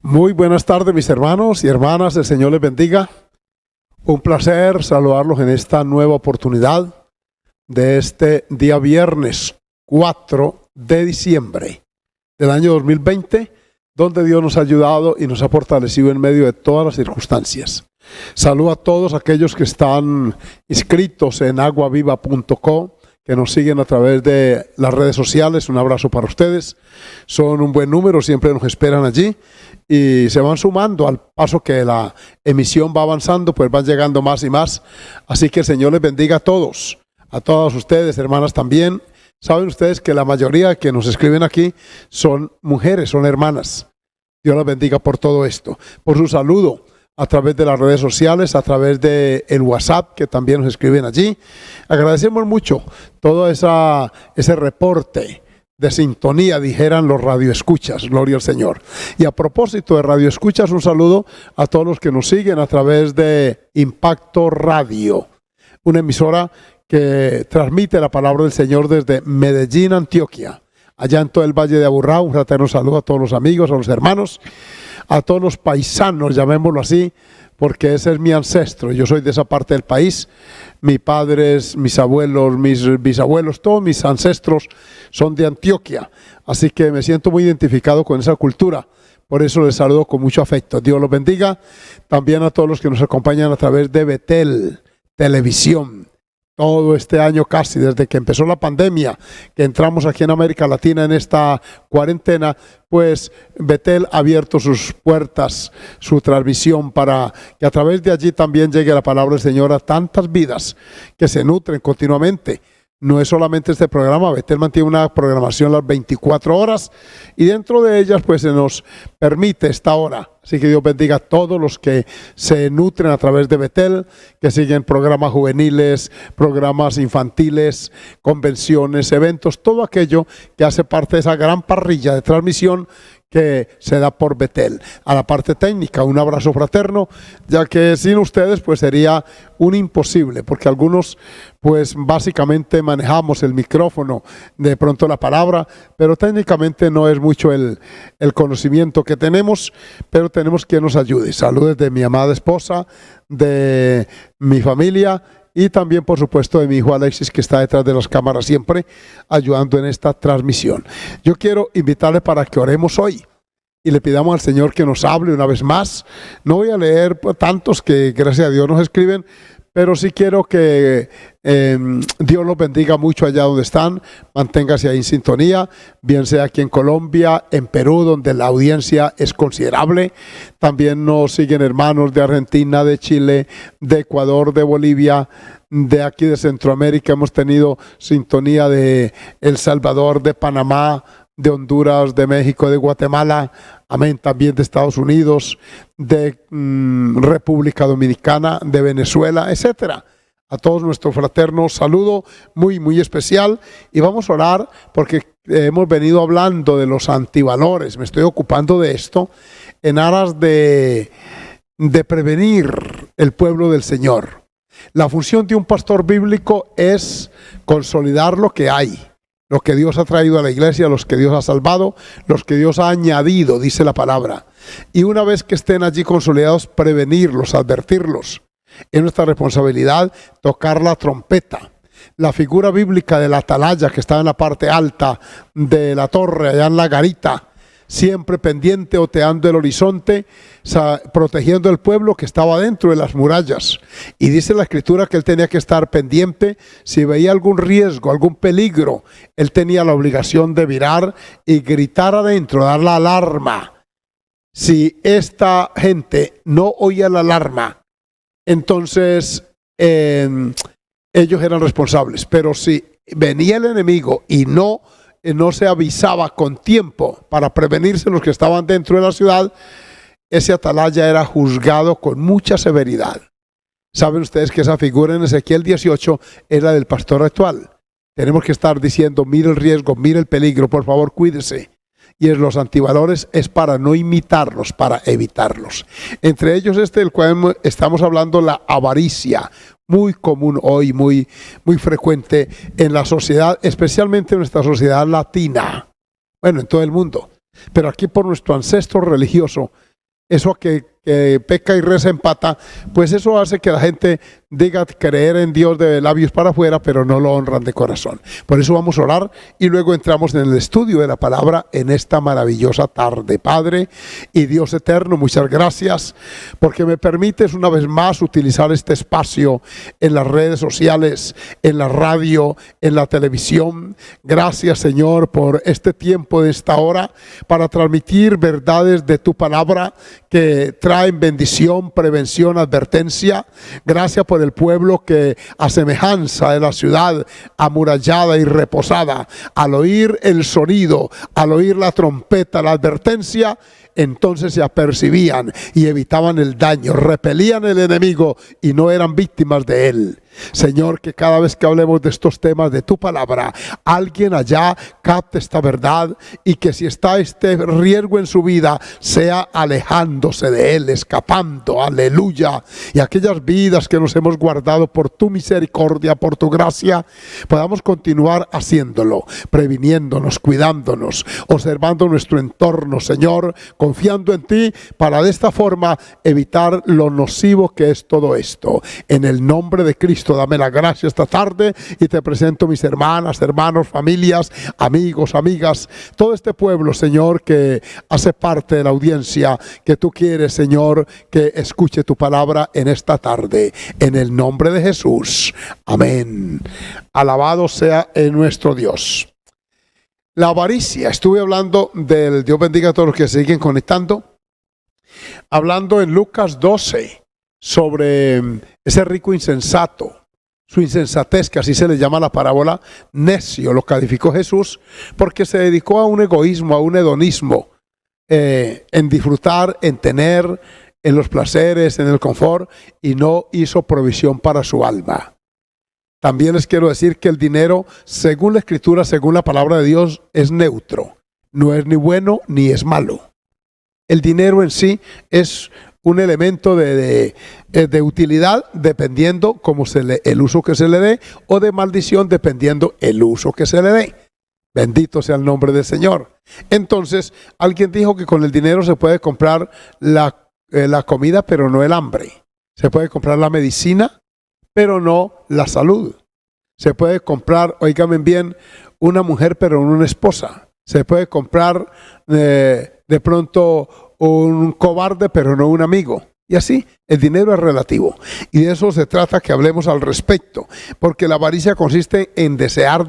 Muy buenas tardes, mis hermanos y hermanas, el Señor les bendiga. Un placer saludarlos en esta nueva oportunidad de este día viernes 4 de diciembre del año 2020, donde Dios nos ha ayudado y nos ha fortalecido en medio de todas las circunstancias. Saludo a todos aquellos que están inscritos en aguaviva.co, que nos siguen a través de las redes sociales. Un abrazo para ustedes. Son un buen número, siempre nos esperan allí y se van sumando al paso que la emisión va avanzando, pues van llegando más y más. Así que el Señor les bendiga a todos, a todas ustedes, hermanas también. Saben ustedes que la mayoría que nos escriben aquí son mujeres, son hermanas. Dios las bendiga por todo esto, por su saludo a través de las redes sociales, a través de el WhatsApp, que también nos escriben allí. Agradecemos mucho todo ese reporte de sintonía, dijeran los radioescuchas, gloria al Señor. Y a propósito de radioescuchas, un saludo a todos los que nos siguen a través de Impacto Radio, una emisora que transmite la palabra del Señor desde Medellín, Antioquia, allá en todo el Valle de Aburrá. Un fraterno saludo a todos los amigos, a los hermanos, a todos los paisanos, llamémoslo así, porque ese es mi ancestro. Yo soy de esa parte del país. Mis padres, mis abuelos, mis bisabuelos, todos mis ancestros son de Antioquia. Así que me siento muy identificado con esa cultura. Por eso les saludo con mucho afecto. Dios los bendiga. También a todos los que nos acompañan a través de Betel Televisión. Todo este año casi, desde que empezó la pandemia, que entramos aquí en América Latina en esta cuarentena, pues Betel ha abierto sus puertas, su transmisión, para que a través de allí también llegue la palabra del Señor a tantas vidas que se nutren continuamente. No es solamente este programa, Betel mantiene una programación las 24 horas y dentro de ellas pues se nos permite esta hora. Así que Dios bendiga a todos los que se nutren a través de Betel, que siguen programas juveniles, programas infantiles, convenciones, eventos, todo aquello que hace parte de esa gran parrilla de transmisión que se da por Betel. A la parte técnica, un abrazo fraterno, ya que sin ustedes pues sería un imposible, porque algunos pues básicamente manejamos el micrófono, de pronto la palabra, pero técnicamente no es mucho el conocimiento que tenemos, pero tenemos quien nos ayude. Saludos de mi amada esposa, de mi familia y también por supuesto de mi hijo Alexis, que está detrás de las cámaras siempre ayudando en esta transmisión. Yo quiero invitarle para que oremos hoy y le pidamos al Señor que nos hable una vez más. No voy a leer tantos que gracias a Dios nos escriben, pero sí quiero que Dios los bendiga mucho allá donde están. Manténgase ahí en sintonía, bien sea aquí en Colombia, en Perú, donde la audiencia es considerable. También nos siguen hermanos de Argentina, de Chile, de Ecuador, de Bolivia, de aquí de Centroamérica. Hemos tenido sintonía de El Salvador, de Panamá, de Honduras, de México, de Guatemala, amén, también de Estados Unidos, de República Dominicana, de Venezuela, etcétera. A todos nuestros fraternos, saludo muy, muy especial, y vamos a orar porque hemos venido hablando de los antivalores. Me estoy ocupando de esto en aras de prevenir el pueblo del Señor. La función de un pastor bíblico es consolidar lo que hay, lo que Dios ha traído a la iglesia, los que Dios ha salvado, los que Dios ha añadido, dice la palabra. Y una vez que estén allí consolidados, prevenirlos, advertirlos. Es nuestra responsabilidad tocar la trompeta. La figura bíblica de la atalaya, que estaba en la parte alta de la torre, allá en la garita, siempre pendiente, oteando el horizonte, protegiendo el pueblo que estaba dentro de las murallas. Y dice la Escritura que él tenía que estar pendiente. Si veía algún riesgo, algún peligro, él tenía la obligación de virar y gritar adentro, dar la alarma. Si esta gente no oía la alarma, entonces ellos eran responsables. Pero si venía el enemigo y no se avisaba con tiempo para prevenirse los que estaban dentro de la ciudad, ese atalaya era juzgado con mucha severidad. Saben ustedes que esa figura en Ezequiel 18 es la del pastor actual. Tenemos que estar diciendo, mire el riesgo, mire el peligro, por favor cuídese. Y en los antivalores es para no imitarlos, para evitarlos. Entre ellos del cual estamos hablando, la avaricia, muy común hoy, muy frecuente en la sociedad, especialmente en nuestra sociedad latina. Bueno, en todo el mundo. Pero aquí por nuestro ancestro religioso eso que peca y reza empata, pues eso hace que la gente diga creer en Dios de labios para afuera, pero no lo honran de corazón. Por eso vamos a orar y luego entramos en el estudio de la palabra en esta maravillosa tarde. Padre y Dios eterno, muchas gracias porque me permites una vez más utilizar este espacio en las redes sociales, en la radio, en la televisión. Gracias, Señor, por este tiempo de esta hora para transmitir verdades de tu palabra que traen bendición, prevención, advertencia. Gracias por el pueblo que, a semejanza de la ciudad amurallada y reposada, al oír el sonido, al oír la trompeta, la advertencia, entonces se apercibían y evitaban el daño, repelían el enemigo y no eran víctimas de él. Señor, que cada vez que hablemos de estos temas de tu palabra, alguien allá capte esta verdad y que si está este riesgo en su vida, sea alejándose de él, escapando, aleluya. Y aquellas vidas que nos hemos guardado por tu misericordia, por tu gracia, podamos continuar haciéndolo, previniéndonos, cuidándonos, observando nuestro entorno, Señor, confiando en ti para de esta forma evitar lo nocivo que es todo esto. En el nombre de Cristo, dame la gracia esta tarde y te presento mis hermanas, hermanos, familias, amigos, amigas, todo este pueblo, Señor, que hace parte de la audiencia que tú quieres, Señor, que escuche tu palabra en esta tarde. En el nombre de Jesús. Amén. Alabado sea nuestro Dios. La avaricia, estuve hablando del, Dios bendiga a todos los que se siguen conectando, hablando en Lucas 12 sobre ese rico insensato, su insensatez, que así se le llama la parábola, necio, lo calificó Jesús, porque se dedicó a un egoísmo, a un hedonismo, en disfrutar, en tener, en los placeres, en el confort, y no hizo provisión para su alma. También les quiero decir que el dinero, según la Escritura, según la palabra de Dios, es neutro. No es ni bueno ni es malo. El dinero en sí es un elemento de utilidad dependiendo cómo el uso que se le dé, o de maldición dependiendo el uso que se le dé. Bendito sea el nombre del Señor. Entonces, alguien dijo que con el dinero se puede comprar la comida, pero no el hambre. Se puede comprar la medicina, pero no la salud. Se puede comprar, óigame bien, una mujer, pero no una esposa. Se puede comprar de pronto un cobarde, pero no un amigo. Y así, el dinero es relativo. Y de eso se trata que hablemos al respecto. Porque la avaricia consiste en desear,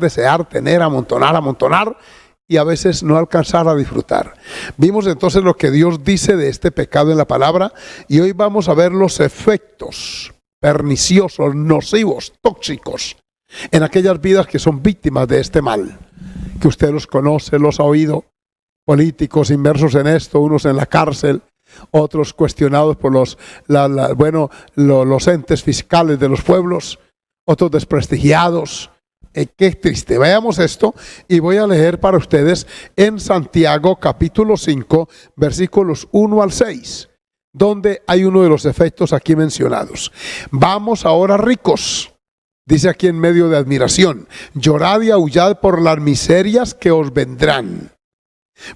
tener, amontonar, y a veces no alcanzar a disfrutar. Vimos entonces lo que Dios dice de este pecado en la palabra, y hoy vamos a ver los efectos perniciosos, nocivos, tóxicos, en aquellas vidas que son víctimas de este mal, que usted los conoce, los ha oído. Políticos inmersos en esto, unos en la cárcel, otros cuestionados por los entes fiscales de los pueblos, otros desprestigiados. Qué triste. Veamos esto y voy a leer para ustedes en Santiago capítulo 5, versículos 1 al 6, donde hay uno de los efectos aquí mencionados. Vamos ahora, ricos, dice aquí en medio de admiración, llorad y aullad por las miserias que os vendrán.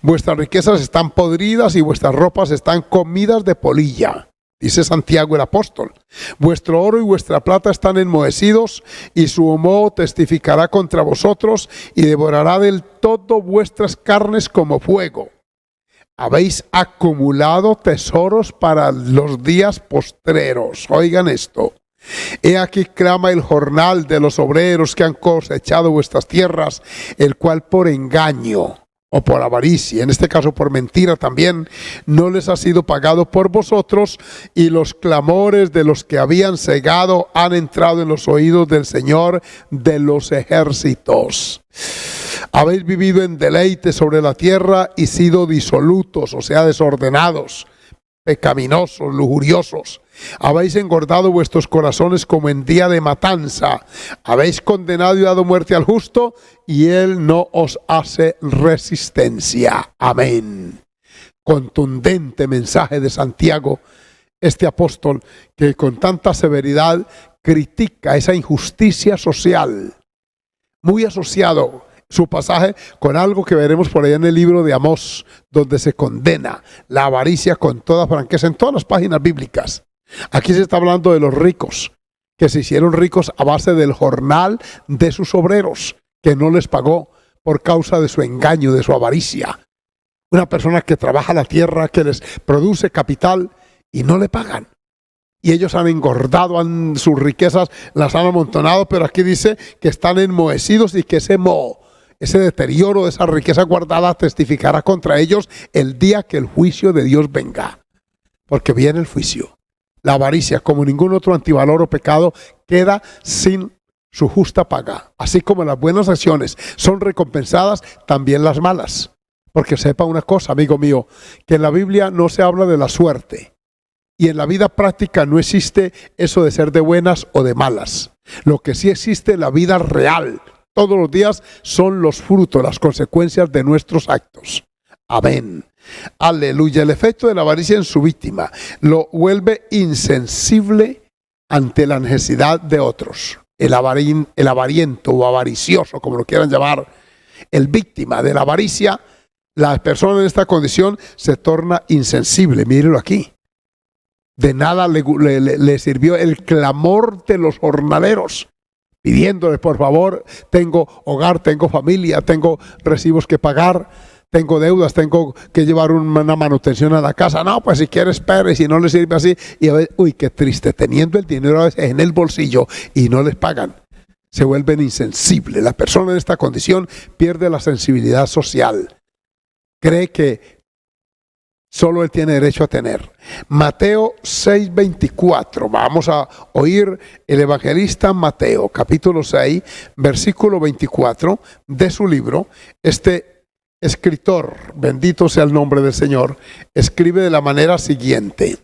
Vuestras riquezas están podridas y vuestras ropas están comidas de polilla, dice Santiago el apóstol. Vuestro oro y vuestra plata están enmohecidos, y su humo testificará contra vosotros y devorará del todo vuestras carnes como fuego. Habéis acumulado tesoros para los días postreros. Oigan esto. He aquí clama el jornal de los obreros que han cosechado vuestras tierras, el cual por engaño o por avaricia, en este caso por mentira también, no les ha sido pagado por vosotros, y los clamores de los que habían cegado han entrado en los oídos del Señor de los ejércitos. Habéis vivido en deleite sobre la tierra y sido disolutos, o sea, desordenados, pecaminosos, lujuriosos. Habéis engordado vuestros corazones como en día de matanza. Habéis condenado y dado muerte al justo, y él no os hace resistencia. Amén. Contundente mensaje de Santiago, este apóstol que con tanta severidad critica esa injusticia social, muy asociado su pasaje con algo que veremos por allá en el libro de Amós, donde se condena la avaricia con toda franqueza en todas las páginas bíblicas. Aquí se está hablando de los ricos, que se hicieron ricos a base del jornal de sus obreros, que no les pagó por causa de su engaño, de su avaricia. Una persona que trabaja la tierra, que les produce capital y no le pagan. Y ellos han engordado, sus riquezas las han amontonado, pero aquí dice que están enmohecidos y que ese moho, ese deterioro de esa riqueza guardada testificará contra ellos el día que el juicio de Dios venga. Porque viene el juicio. La avaricia, como ningún otro antivalor o pecado, queda sin su justa paga. Así como las buenas acciones son recompensadas, también las malas. Porque sepa una cosa, amigo mío, que en la Biblia no se habla de la suerte. Y en la vida práctica no existe eso de ser de buenas o de malas. Lo que sí existe en la vida real, todos los días, son los frutos, las consecuencias de nuestros actos. Amén. Aleluya. El efecto de la avaricia en su víctima lo vuelve insensible ante la necesidad de otros. El avariento o avaricioso, como lo quieran llamar, el víctima de la avaricia, la persona en esta condición se torna insensible. Mírenlo aquí. De nada le sirvió el clamor de los jornaleros, pidiéndole, por favor, tengo hogar, tengo familia, tengo recibos que pagar, tengo deudas, tengo que llevar una manutención a la casa. No, pues si quiere espere, si no le sirve así. Y a veces, uy, qué triste, teniendo el dinero a veces en el bolsillo y no les pagan. Se vuelven insensibles. La persona en esta condición pierde la sensibilidad social. Cree que solo él tiene derecho a tener. Mateo 6:24. Vamos a oír el evangelista Mateo, capítulo 6, versículo 24 de su libro. Este escritor, bendito sea el nombre del Señor, escribe de la manera siguiente.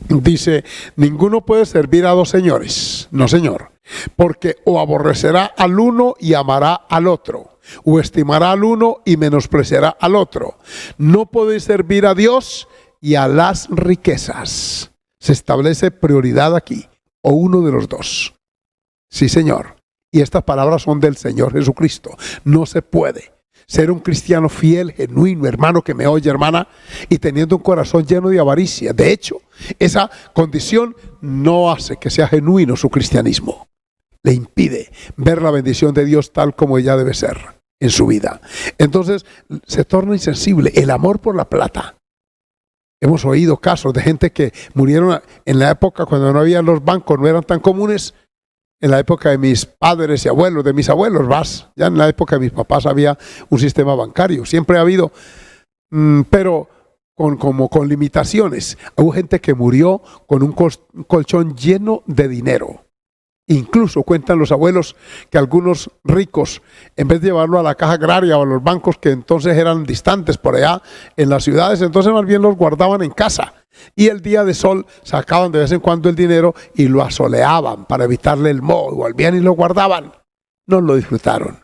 Dice, ninguno puede servir a dos señores. No, señor. Porque o aborrecerá al uno y amará al otro, o estimará al uno y menospreciará al otro. No podéis servir a Dios y a las riquezas. Se establece prioridad aquí, o uno de los dos. Sí, señor. Y estas palabras son del Señor Jesucristo. No se puede ser un cristiano fiel, genuino, hermano que me oye, hermana, y teniendo un corazón lleno de avaricia. De hecho, esa condición no hace que sea genuino su cristianismo. Le impide ver la bendición de Dios tal como ella debe ser en su vida. Entonces se torna insensible. El amor por la plata. Hemos oído casos de gente que murieron en la época cuando no había los bancos, no eran tan comunes. En la época de mis padres y abuelos, de mis abuelos, ya en la época de mis papás había un sistema bancario. Siempre ha habido, pero con limitaciones. Hubo gente que murió con un colchón lleno de dinero. Incluso cuentan los abuelos que algunos ricos, en vez de llevarlo a la caja agraria o a los bancos que entonces eran distantes por allá en las ciudades, entonces más bien los guardaban en casa. Y el día de sol sacaban de vez en cuando el dinero y lo asoleaban para evitarle el moho. Volvían y lo guardaban. No lo disfrutaron.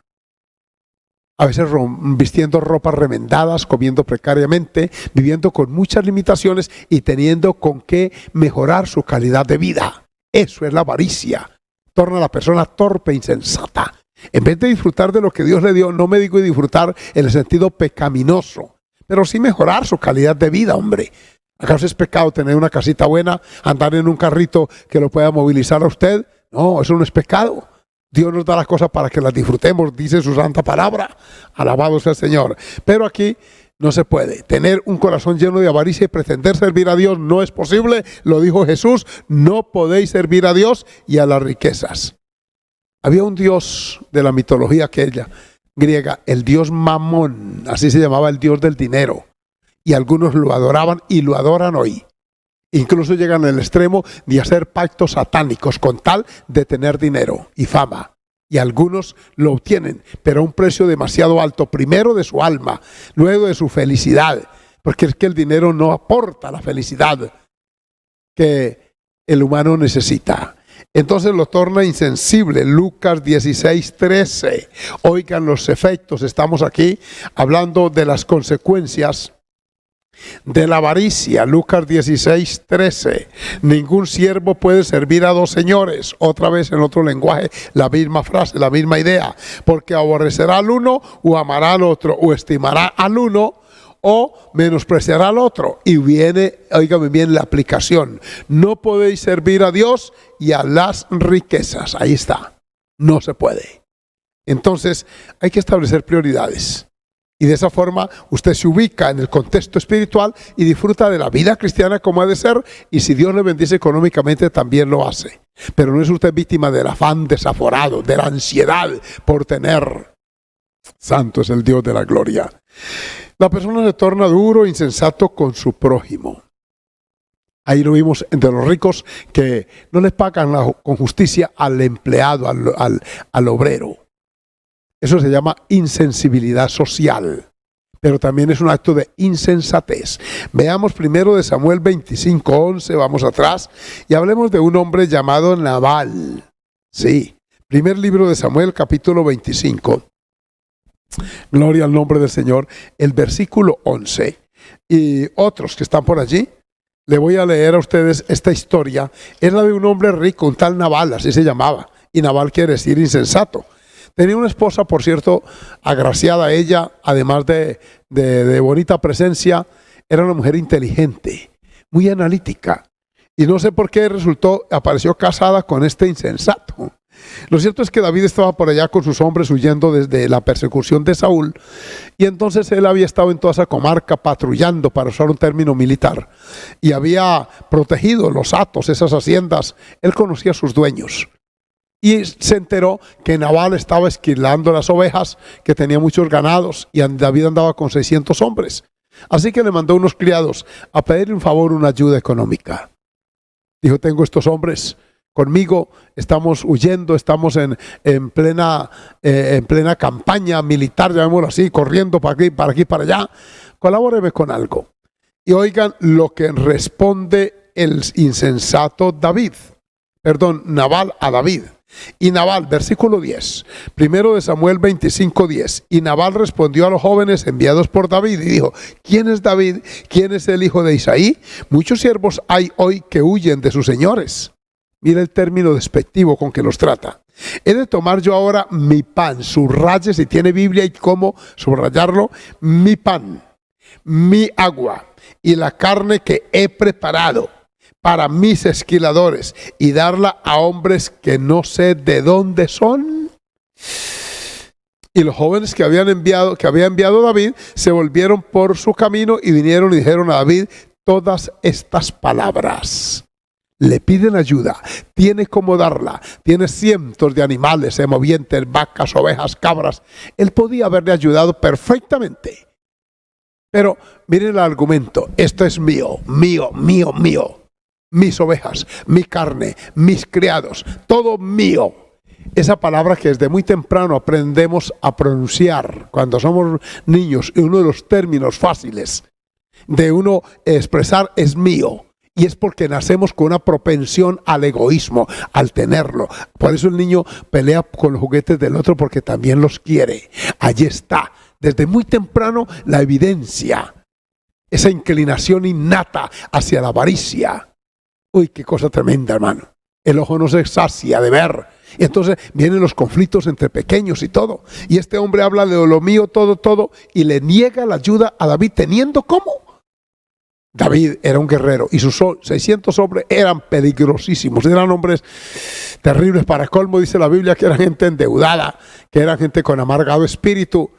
A veces vistiendo ropas remendadas, comiendo precariamente, viviendo con muchas limitaciones y teniendo con qué mejorar su calidad de vida. Eso es la avaricia. Torna a la persona torpe e insensata. En vez de disfrutar de lo que Dios le dio, no me digo disfrutar en el sentido pecaminoso, pero sí mejorar su calidad de vida, hombre. ¿Acaso es pecado tener una casita buena, andar en un carrito que lo pueda movilizar a usted? No, eso no es pecado. Dios nos da las cosas para que las disfrutemos, dice su santa palabra. Alabado sea el Señor. Pero aquí no se puede. Tener un corazón lleno de avaricia y pretender servir a Dios no es posible. Lo dijo Jesús, no podéis servir a Dios y a las riquezas. Había un dios de la mitología aquella griega, el dios Mamón, así se llamaba el dios del dinero. Y algunos lo adoraban y lo adoran hoy. Incluso llegan al extremo de hacer pactos satánicos con tal de tener dinero y fama. Y algunos lo obtienen, pero a un precio demasiado alto, primero de su alma, luego de su felicidad, porque es que el dinero no aporta la felicidad que el humano necesita. Entonces lo torna insensible. Lucas 16:13. Oigan los efectos, estamos aquí hablando de las consecuencias De la avaricia, Lucas 16:13. Ningún siervo puede servir a dos señores. Otra vez en otro lenguaje, la misma frase, la misma idea. Porque aborrecerá al uno o amará al otro, o estimará al uno o menospreciará al otro. Y viene, óigame bien, la aplicación. No podéis servir a Dios y a las riquezas. Ahí está. No se puede. Entonces, hay que establecer prioridades. Y de esa forma usted se ubica en el contexto espiritual y disfruta de la vida cristiana como ha de ser. Y si Dios le bendice económicamente, también lo hace. Pero no es usted víctima del afán desaforado, de la ansiedad por tener. Santo es el Dios de la gloria. La persona se torna duro e insensato con su prójimo. Ahí lo vimos entre los ricos que no les pagan con justicia al empleado, al obrero. Eso se llama insensibilidad social, pero también es un acto de insensatez. Veamos primero de Samuel 25:11, vamos atrás, y hablemos de un hombre llamado Nabal. Sí, primer libro de Samuel, capítulo 25. Gloria al nombre del Señor. El versículo 11. Y otros que están por allí, le voy a leer a ustedes esta historia. Es la de un hombre rico, un tal Nabal, así se llamaba. Y Nabal quiere decir insensato. Tenía una esposa, por cierto, agraciada ella, además de bonita presencia. Era una mujer inteligente, muy analítica. Y no sé por qué apareció casada con este insensato. Lo cierto es que David estaba por allá con sus hombres huyendo desde la persecución de Saúl. Y entonces él había estado en toda esa comarca patrullando, para usar un término militar. Y había protegido los hatos, esas haciendas. Él conocía a sus dueños. Y se enteró que Nabal estaba esquilando las ovejas, que tenía muchos ganados, y David andaba con 600 hombres. Así que le mandó unos criados a pedirle un favor, una ayuda económica. Dijo: tengo estos hombres conmigo, estamos huyendo, estamos en plena campaña militar, llamémoslo así, corriendo para aquí, para allá. Colabóreme con algo. Y oigan lo que responde el insensato Nabal a David. Y Nabal, versículo 10, primero de Samuel 25:10. Y Nabal respondió a los jóvenes enviados por David y dijo: ¿quién es David? ¿Quién es el hijo de Isaí? Muchos siervos hay hoy que huyen de sus señores. Mira el término despectivo con que los trata. He de tomar yo ahora mi pan, subraye si tiene Biblia y cómo subrayarlo, mi pan, mi agua y la carne que he preparado para mis esquiladores, y darla a hombres que no sé de dónde son. Y los jóvenes que había enviado David se volvieron por su camino y vinieron y dijeron a David todas estas palabras. Le piden ayuda, tiene cómo darla, tiene cientos de animales, movientes, vacas, ovejas, cabras. Él podía haberle ayudado perfectamente. Pero miren el argumento: esto es mío, mío, mío, mío. Mis ovejas, mi carne, mis criados, todo mío. Esa palabra que desde muy temprano aprendemos a pronunciar cuando somos niños, y uno de los términos fáciles de uno expresar es mío. Y es porque nacemos con una propensión al egoísmo, al tenerlo. Por eso el niño pelea con los juguetes del otro, porque también los quiere. Allí está, desde muy temprano, la evidencia. Esa inclinación innata hacia la avaricia. Uy, qué cosa tremenda, hermano. El ojo no se sacia de ver. Y entonces vienen los conflictos entre pequeños y todo. Y este hombre habla de lo mío, todo, y le niega la ayuda a David, teniendo cómo. David era un guerrero y sus 600 hombres eran peligrosísimos. Eran hombres terribles. Para colmo, dice la Biblia que eran gente endeudada, que eran gente con amargado espíritu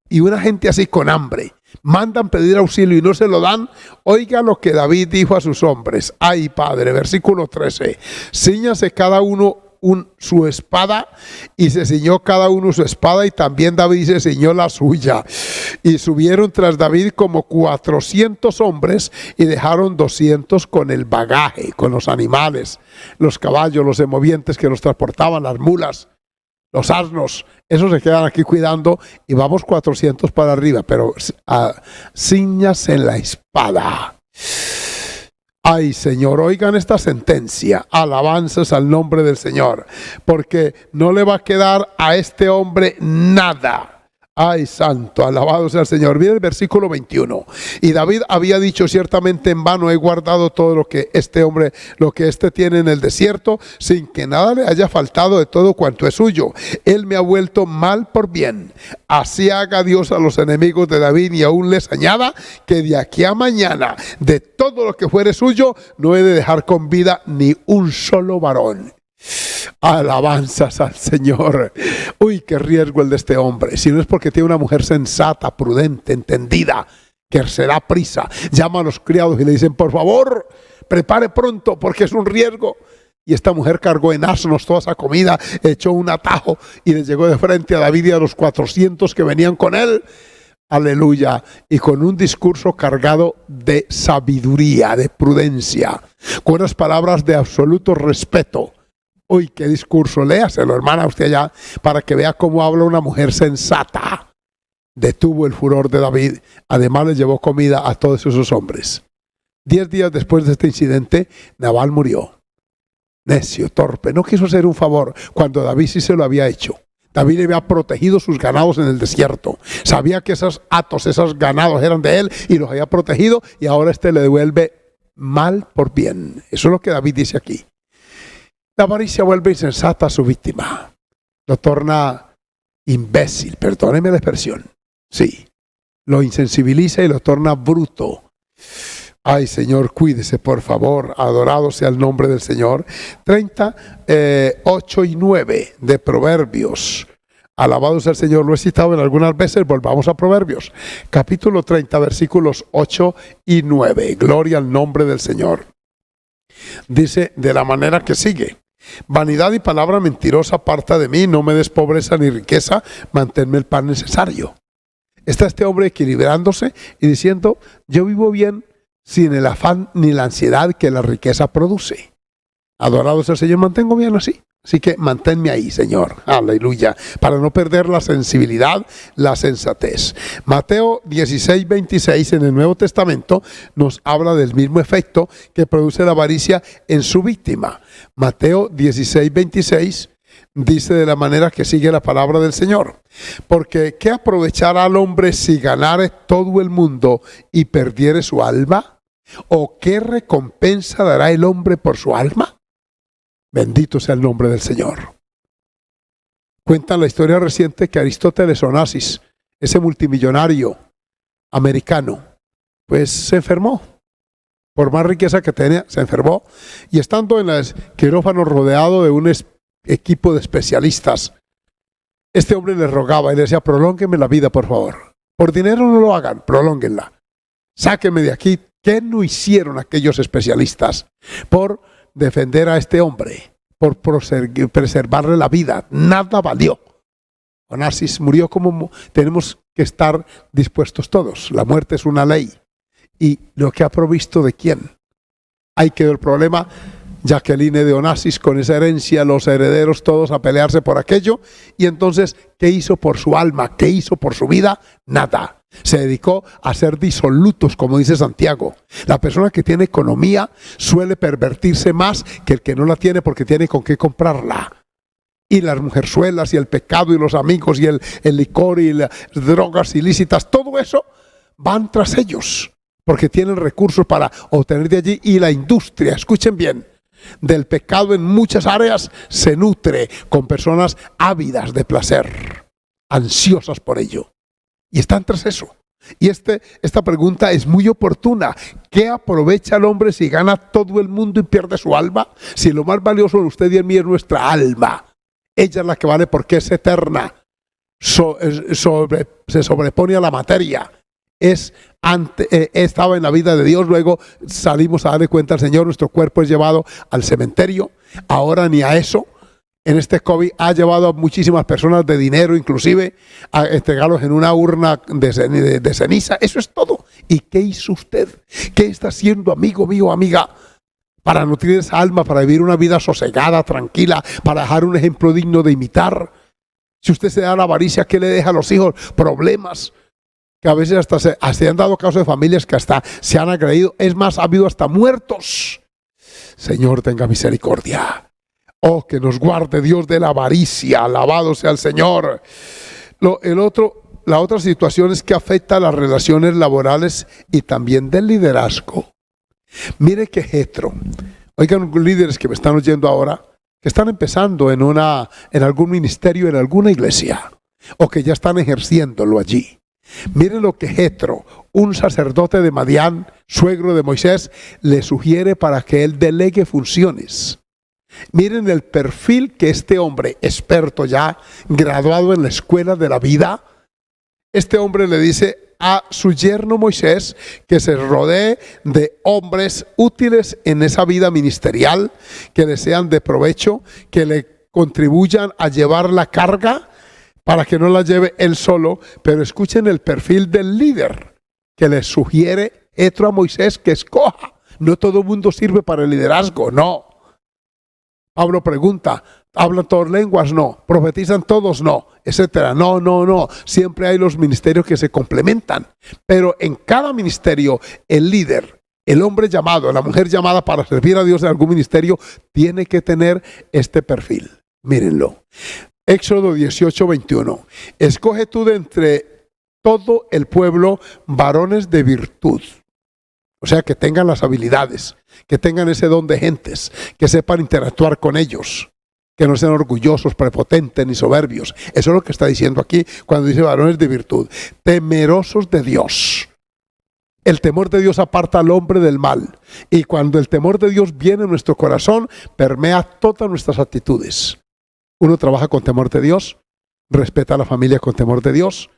y una gente así con hambre. Mandan pedir auxilio y no se lo dan. Oiga lo que David dijo a sus hombres. Ay, padre, versículo 13. Cíñase cada uno su espada, y se ciñó cada uno su espada, y también David se ciñó la suya. Y subieron tras David como 400 hombres, y dejaron 200 con el bagaje, con los animales, los caballos, los semovientes que los transportaban, las mulas, los asnos. Esos se quedan aquí cuidando, y vamos 400 para arriba, pero ciñase en la espada. Ay, Señor, oigan esta sentencia. Alabanzas al nombre del Señor, porque no le va a quedar a este hombre nada. Ay, santo, alabado sea el Señor. Mira el versículo 21. Y David había dicho: ciertamente en vano he guardado todo lo que este tiene en el desierto, sin que nada le haya faltado de todo cuanto es suyo. Él me ha vuelto mal por bien. Así haga Dios a los enemigos de David, y aún les añada que de aquí a mañana, de todo lo que fuere suyo, no he de dejar con vida ni un solo varón. Alabanzas al Señor. Uy, qué riesgo el de este hombre. Si no es porque tiene una mujer sensata, prudente, entendida, que se da prisa, llama a los criados y le dicen: por favor, prepare pronto porque es un riesgo. Y esta mujer cargó en asnos toda esa comida, echó un atajo y le llegó de frente a David y a los 400 que venían con él. Aleluya. Y con un discurso cargado de sabiduría, de prudencia, con unas palabras de absoluto respeto. Uy, qué discurso. Léaselo, hermana, usted allá, para que vea cómo habla una mujer sensata. Detuvo el furor de David. Además le llevó comida a todos esos hombres. 10 días después de este incidente, Nabal murió. Necio, torpe, no quiso hacer un favor cuando David sí se lo había hecho. David le había protegido sus ganados en el desierto. Sabía que esos hatos, esos ganados eran de él y los había protegido, y ahora le devuelve mal por bien. Eso es lo que David dice aquí. La avaricia vuelve insensata a su víctima. Lo torna imbécil, perdóneme la expresión. Sí, lo insensibiliza y lo torna bruto. Ay, Señor, cuídese, por favor. Adorado sea el nombre del Señor. 8 y 9 de Proverbios. Alabado sea el Señor. Lo he citado en algunas veces. Volvamos a Proverbios. Capítulo 30, versículos 8 y 9. Gloria al nombre del Señor. Dice de la manera que sigue: vanidad y palabra mentirosa aparta de mí, no me des pobreza ni riqueza, manténme el pan necesario. Está este hombre equilibrándose y diciendo: yo vivo bien sin el afán ni la ansiedad que la riqueza produce. Adorado sea el Señor, mantengo bien así. Así que manténme ahí, Señor. Aleluya. Para no perder la sensibilidad, la sensatez. Mateo 16, 26 en el Nuevo Testamento nos habla del mismo efecto que produce la avaricia en su víctima. Mateo 16, 26 dice de la manera que sigue la palabra del Señor: porque ¿qué aprovechará al hombre si ganare todo el mundo y perdiere su alma? ¿O qué recompensa dará el hombre por su alma? Bendito sea el nombre del Señor. Cuentan la historia reciente que Aristóteles Onassis, ese multimillonario americano, pues se enfermó. Por más riqueza que tenía, se enfermó. Y estando en el quirófano rodeado de un equipo de especialistas, este hombre le rogaba y le decía: prolónguenme la vida, por favor. Por dinero no lo hagan, prolónguenla. Sáquenme de aquí. ¿Qué no hicieron aquellos especialistas por defender a este hombre, por preservarle la vida? Nada valió. Onassis murió como tenemos que estar dispuestos todos. La muerte es una ley. ¿Y lo que ha provisto de quién? Ahí quedó el problema. Jacqueline de Onassis, con esa herencia, los herederos todos a pelearse por aquello. Y entonces, ¿qué hizo por su alma? ¿Qué hizo por su vida? Nada. Se dedicó a ser disolutos, como dice Santiago. La persona que tiene economía suele pervertirse más que el que no la tiene, porque tiene con qué comprarla. Y las mujerzuelas y el pecado y los amigos y el licor y las drogas ilícitas, todo eso van tras ellos, porque tienen recursos para obtener de allí. Y la industria, escuchen bien, del pecado en muchas áreas se nutre con personas ávidas de placer, ansiosas por ello. Y están tras eso. Y esta pregunta es muy oportuna. ¿Qué aprovecha el hombre si gana todo el mundo y pierde su alma? Si lo más valioso de usted y de mí es nuestra alma. Ella es la que vale porque es eterna. Se sobrepone a la materia. Estaba en la vida de Dios, luego salimos a darle cuenta al Señor, nuestro cuerpo es llevado al cementerio. Ahora ni a eso. En este COVID ha llevado a muchísimas personas de dinero, inclusive a entregarlos en una urna de ceniza. Eso es todo. ¿Y qué hizo usted? ¿Qué está haciendo, amigo mío, amiga, para nutrir esa alma, para vivir una vida sosegada, tranquila, para dejar un ejemplo digno de imitar? Si usted se da la avaricia, ¿qué le deja a los hijos? Problemas. Que a veces hasta se han dado casos de familias que hasta se han agredido. Es más, ha habido hasta muertos. Señor, tenga misericordia. Oh, que nos guarde Dios de la avaricia. Alabado sea el Señor. El otro la otra situación es que afecta a las relaciones laborales y también del liderazgo. Mire que Jetro, oigan, líderes que me están oyendo ahora, que están empezando en algún ministerio, en alguna iglesia, o que ya están ejerciéndolo allí. Miren lo que Jetro, un sacerdote de Madián, suegro de Moisés, le sugiere para que él delegue funciones. Miren el perfil que este hombre, experto ya, graduado en la escuela de la vida, este hombre le dice a su yerno Moisés que se rodee de hombres útiles en esa vida ministerial, que le sean de provecho, que le contribuyan a llevar la carga para que no la lleve él solo. Pero escuchen el perfil del líder que le sugiere Jetro a Moisés que escoja. No todo el mundo sirve para el liderazgo, no. Pablo pregunta, ¿hablan todas lenguas? No. ¿Profetizan todos? No. Etcétera. No. Siempre hay los ministerios que se complementan. Pero en cada ministerio, el líder, el hombre llamado, la mujer llamada para servir a Dios en algún ministerio, tiene que tener este perfil. Mírenlo. Éxodo 18:21. Escoge tú de entre todo el pueblo varones de virtud. O sea, que tengan las habilidades, que tengan ese don de gentes, que sepan interactuar con ellos, que no sean orgullosos, prepotentes ni soberbios. Eso es lo que está diciendo aquí cuando dice varones de virtud, temerosos de Dios. El temor de Dios aparta al hombre del mal. Y cuando el temor de Dios viene en nuestro corazón, permea todas nuestras actitudes. Uno trabaja con temor de Dios, respeta a la familia con temor de Dios,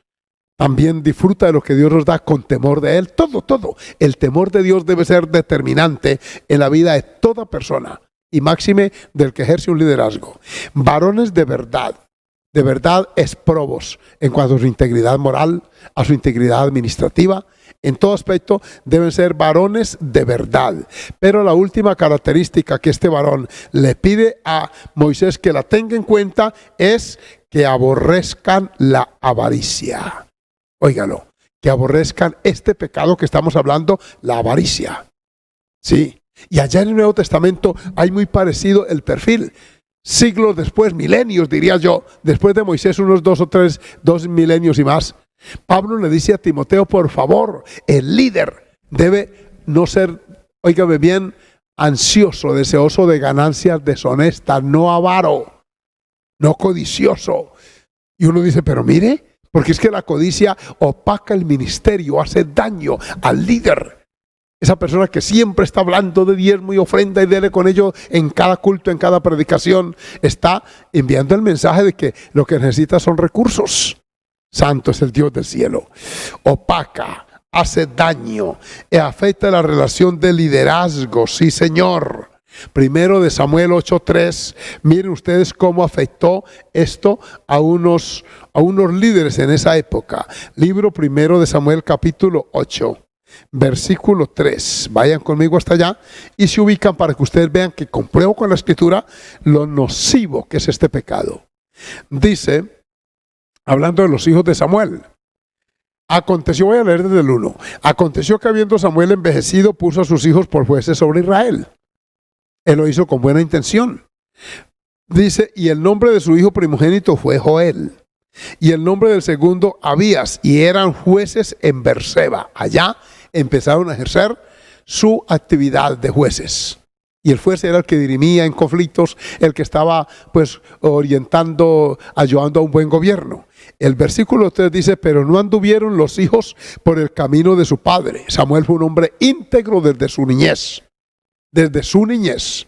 también disfruta de lo que Dios nos da con temor de Él. Todo. El temor de Dios debe ser determinante en la vida de toda persona y máxime del que ejerce un liderazgo. Varones de verdad exprobos en cuanto a su integridad moral, a su integridad administrativa. En todo aspecto deben ser varones de verdad. Pero la última característica que este varón le pide a Moisés que la tenga en cuenta es que aborrezcan la avaricia. Óigalo, que aborrezcan este pecado que estamos hablando, la avaricia. Sí, y allá en el Nuevo Testamento hay muy parecido el perfil. Siglos después, milenios diría yo, después de Moisés, unos 2 milenios y más, Pablo le dice a Timoteo, por favor, el líder debe no ser, óigame bien, ansioso, deseoso de ganancias deshonestas, no avaro, no codicioso. Y uno dice, pero mire, porque es que la codicia opaca el ministerio, hace daño al líder. Esa persona que siempre está hablando de diezmo y ofrenda y dele con ello en cada culto, en cada predicación, está enviando el mensaje de que lo que necesita son recursos. Santo es el Dios del cielo. Opaca, hace daño, afecta la relación de liderazgo. Sí, Señor. Primero de Samuel 8:3, miren ustedes cómo afectó esto a unos líderes en esa época. Libro primero de Samuel capítulo 8, versículo 3. Vayan conmigo hasta allá y se ubican para que ustedes vean que compruebo con la escritura lo nocivo que es este pecado. Dice, hablando de los hijos de Samuel, aconteció, voy a leer desde el 1. Aconteció que habiendo Samuel envejecido, puso a sus hijos por jueces sobre Israel. Él lo hizo con buena intención. Dice, y el nombre de su hijo primogénito fue Joel. Y el nombre del segundo, Abías. Y eran jueces en Berseba. Allá empezaron a ejercer su actividad de jueces. Y el juez era el que dirimía en conflictos, el que estaba pues orientando, ayudando a un buen gobierno. El versículo 3 dice, pero no anduvieron los hijos por el camino de su padre. Samuel fue un hombre íntegro desde su niñez. Desde su niñez.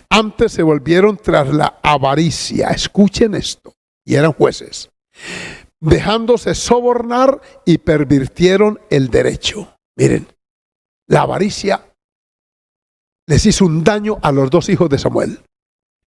Antes se volvieron tras la avaricia. Escuchen esto. Y eran jueces. Dejándose sobornar y pervirtieron el derecho. Miren, la avaricia les hizo un daño a los dos hijos de Samuel.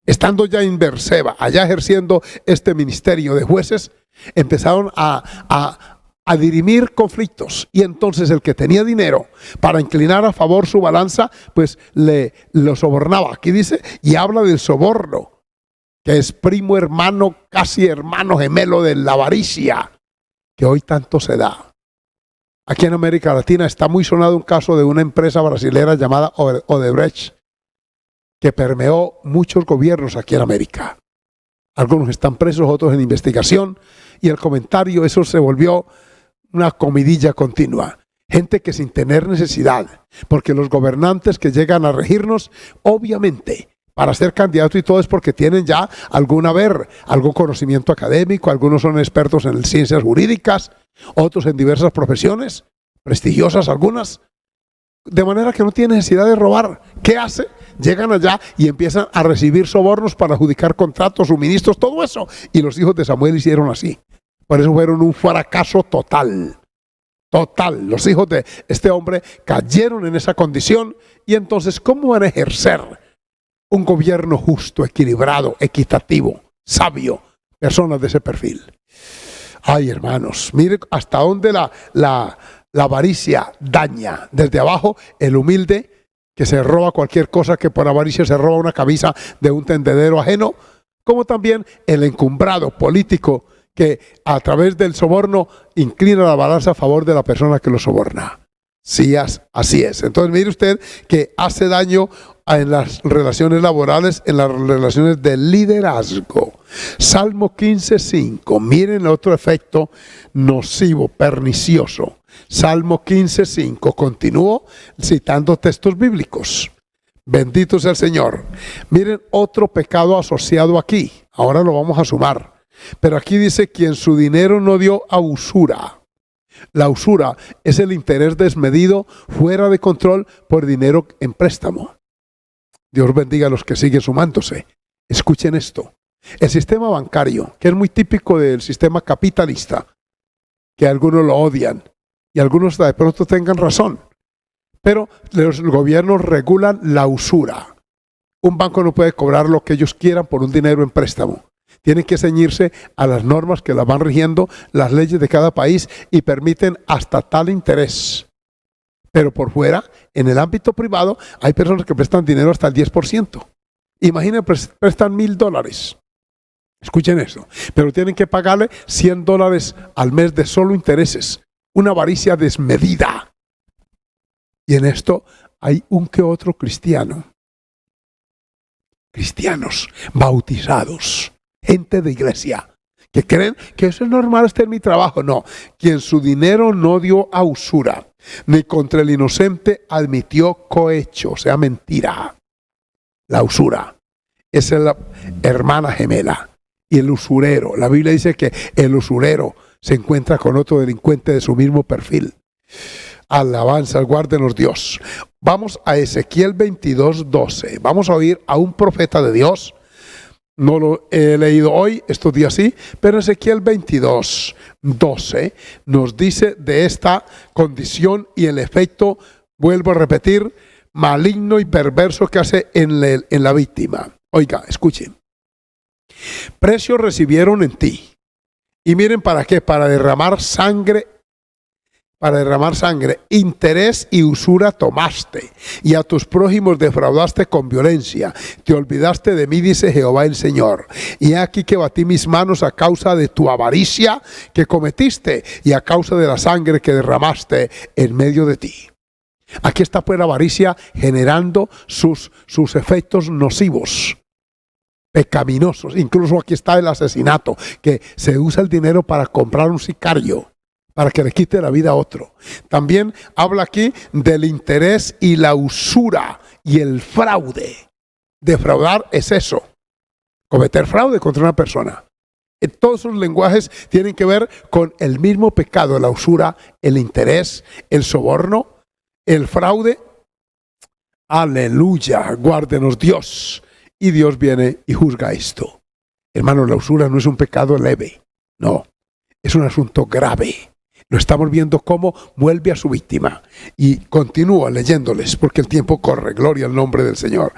Estando ya en Berseba, allá ejerciendo este ministerio de jueces, empezaron a dirimir conflictos. Y entonces el que tenía dinero para inclinar a favor su balanza, pues lo sobornaba. Aquí dice, y habla del soborno, que es primo hermano, casi hermano gemelo de la avaricia, que hoy tanto se da. Aquí en América Latina está muy sonado un caso de una empresa brasilera llamada Odebrecht, que permeó muchos gobiernos aquí en América. Algunos están presos, otros en investigación. Y el comentario, eso se volvió una comidilla continua. Gente que sin tener necesidad, porque los gobernantes que llegan a regirnos, obviamente, para ser candidato y todo es porque tienen ya algún conocimiento académico, algunos son expertos en ciencias jurídicas, otros en diversas profesiones, prestigiosas algunas, de manera que no tienen necesidad de robar. ¿Qué hace? Llegan allá y empiezan a recibir sobornos para adjudicar contratos, suministros, todo eso. Y los hijos de Samuel hicieron así. Por eso fueron un fracaso total. Total. Los hijos de este hombre cayeron en esa condición. Y entonces, ¿cómo van a ejercer un gobierno justo, equilibrado, equitativo, sabio? Personas de ese perfil. Ay, hermanos, mire hasta dónde la avaricia daña. Desde abajo, el humilde que se roba cualquier cosa, que por avaricia se roba una camisa de un tendedero ajeno, como también el encumbrado político que a través del soborno inclina la balanza a favor de la persona que lo soborna. Sí, así es. Entonces mire usted que hace daño en las relaciones laborales, en las relaciones de liderazgo. Salmo 15:5. Miren otro efecto nocivo, pernicioso. Salmo 15:5. Continúo citando textos bíblicos. Bendito sea el Señor. Miren otro pecado asociado aquí. Ahora lo vamos a sumar. Pero aquí dice, quien su dinero no dio a usura. La usura es el interés desmedido, fuera de control, por dinero en préstamo. Dios bendiga a los que siguen sumándose. Escuchen esto. El sistema bancario, que es muy típico del sistema capitalista, que algunos lo odian y algunos de pronto tengan razón, pero los gobiernos regulan la usura. Un banco no puede cobrar lo que ellos quieran por un dinero en préstamo. Tienen que ceñirse a las normas que las van rigiendo, las leyes de cada país, y permiten hasta tal interés. Pero por fuera, en el ámbito privado, hay personas que prestan dinero hasta el 10%. Imaginen, prestan $1,000. Escuchen eso. Pero tienen que pagarle $100 al mes de solo intereses. Una avaricia desmedida. Y en esto hay un que otro cristianos bautizados, gente de iglesia, que creen que eso es normal, este es mi trabajo. No, quien su dinero no dio a usura, ni contra el inocente admitió cohecho, o sea, mentira. La usura es la hermana gemela. Y el usurero, la Biblia dice que el usurero se encuentra con otro delincuente de su mismo perfil. Alabanza, guárdenos Dios. Vamos a Ezequiel 22:12. Vamos a oír a un profeta de Dios. No lo he leído hoy, estos días sí, pero Ezequiel 22:12 nos dice de esta condición y el efecto, vuelvo a repetir, maligno y perverso que hace en la víctima. Oiga, escuchen. Precio recibieron en ti. Y miren para qué, para derramar sangre, interés y usura tomaste, y a tus prójimos defraudaste con violencia. Te olvidaste de mí, dice Jehová el Señor. Y he aquí que batí mis manos a causa de tu avaricia que cometiste y a causa de la sangre que derramaste en medio de ti. Aquí está pues la avaricia generando sus efectos nocivos, pecaminosos. Incluso aquí está el asesinato, que se usa el dinero para comprar un sicario, para que le quite la vida a otro. También habla aquí del interés y la usura y el fraude. Defraudar es eso, cometer fraude contra una persona. Todos esos lenguajes tienen que ver con el mismo pecado: la usura, el interés, el soborno, el fraude. Aleluya, guárdenos Dios. Y Dios viene y juzga esto. Hermano, la usura no es un pecado leve, no, es un asunto grave. Lo estamos viendo cómo vuelve a su víctima. Y continúo leyéndoles porque el tiempo corre. Gloria al nombre del Señor.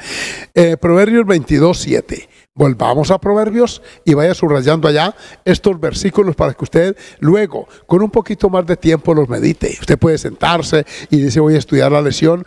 Proverbios 22:7. Volvamos a Proverbios y vaya subrayando allá estos versículos para que usted luego, con un poquito más de tiempo, los medite. Usted puede sentarse y dice: voy a estudiar la lección.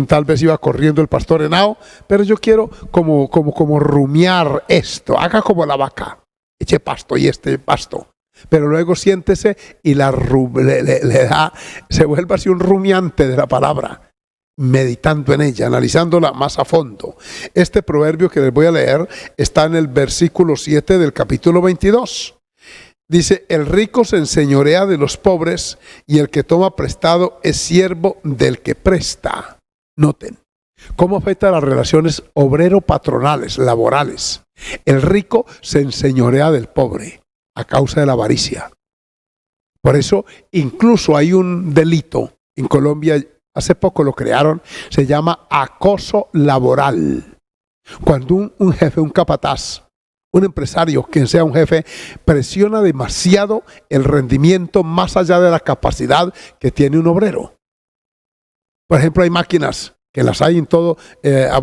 Tal vez iba corriendo el pastor Henao, pero yo quiero como rumiar esto. Haga como la vaca. Eche pasto y este pasto. Pero luego siéntese y le da, se vuelve así un rumiante de la palabra. meditando en ella, analizándola más a fondo. Este proverbio que les voy a leer está en el versículo 7 del capítulo 22. Dice: el rico se enseñorea de los pobres y el que toma prestado es siervo del que presta. Noten cómo afecta las relaciones obrero-patronales, laborales. El rico se enseñorea del pobre a causa de la avaricia. Por eso incluso hay un delito en Colombia, hace poco lo crearon, se llama acoso laboral. Cuando un jefe, un capataz, un empresario, quien sea un jefe, presiona demasiado el rendimiento más allá de la capacidad que tiene un obrero. Por ejemplo, hay máquinas que las hay en todo,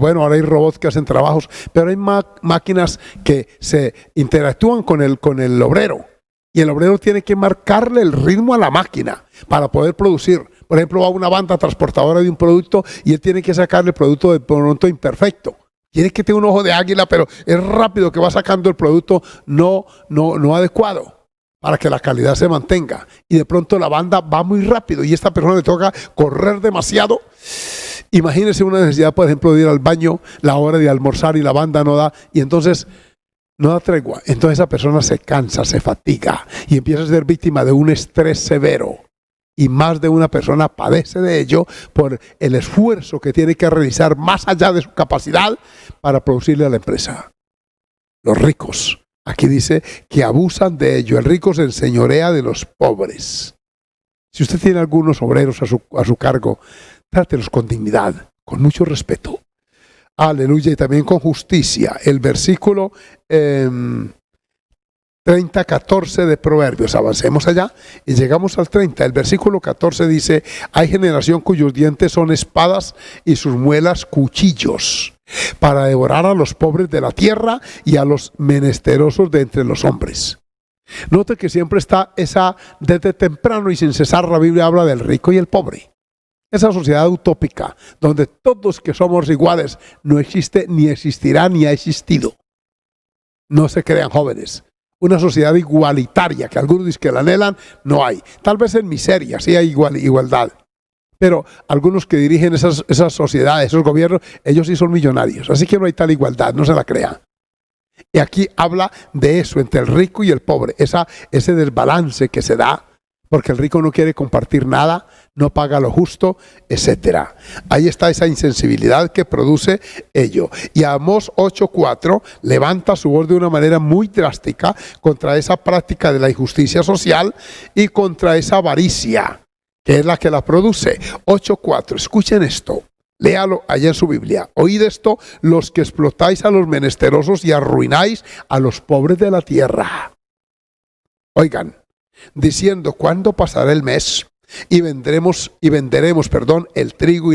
bueno, ahora hay robots que hacen trabajos, pero hay máquinas que se interactúan con el obrero. Y el obrero tiene que marcarle el ritmo a la máquina para poder producir. Por ejemplo, va una banda transportadora de un producto y él tiene que sacarle el producto de pronto imperfecto. Tiene que tener un ojo de águila, pero es rápido que va sacando el producto no adecuado para que la calidad se mantenga. Y de pronto la banda va muy rápido y a esta persona le toca correr demasiado. Imagínese una necesidad, por ejemplo, de ir al baño, la hora de almorzar y la banda no da, y entonces no da tregua. Entonces esa persona se cansa, se fatiga y empieza a ser víctima de un estrés severo. Y más de una persona padece de ello por el esfuerzo que tiene que realizar más allá de su capacidad para producirle a la empresa. Los ricos, aquí dice que abusan de ello. El rico se enseñorea de los pobres. Si usted tiene algunos obreros a su cargo, trátelos con dignidad, con mucho respeto. Aleluya, y también con justicia. El versículo 30-14 de Proverbios. Avancemos allá y llegamos al 30. El versículo 14 dice: hay generación cuyos dientes son espadas y sus muelas cuchillos, para devorar a los pobres de la tierra y a los menesterosos de entre los hombres. Note que siempre está esa, desde temprano y sin cesar, la Biblia habla del rico y el pobre. Esa sociedad utópica, donde todos que somos iguales, no existe, ni existirá, ni ha existido. No se crean, jóvenes. Una sociedad igualitaria, que algunos dicen que la anhelan, no hay. Tal vez en miseria sí hay igualdad. Pero algunos que dirigen esas sociedades, esos gobiernos, ellos sí son millonarios. Así que no hay tal igualdad, no se la crean. Y aquí habla de eso, entre el rico y el pobre, ese desbalance que se da, porque el rico no quiere compartir nada, no paga lo justo, etcétera. Ahí está esa insensibilidad que produce ello. Y Amós 8:4 levanta su voz de una manera muy drástica contra esa práctica de la injusticia social y contra esa avaricia, que es la que la produce. 8:4, escuchen esto. Léalo allá en su Biblia. Oíd esto, los que explotáis a los menesterosos y arruináis a los pobres de la tierra. Oigan, diciendo: ¿cuándo pasará el mes? Y venderemos el trigo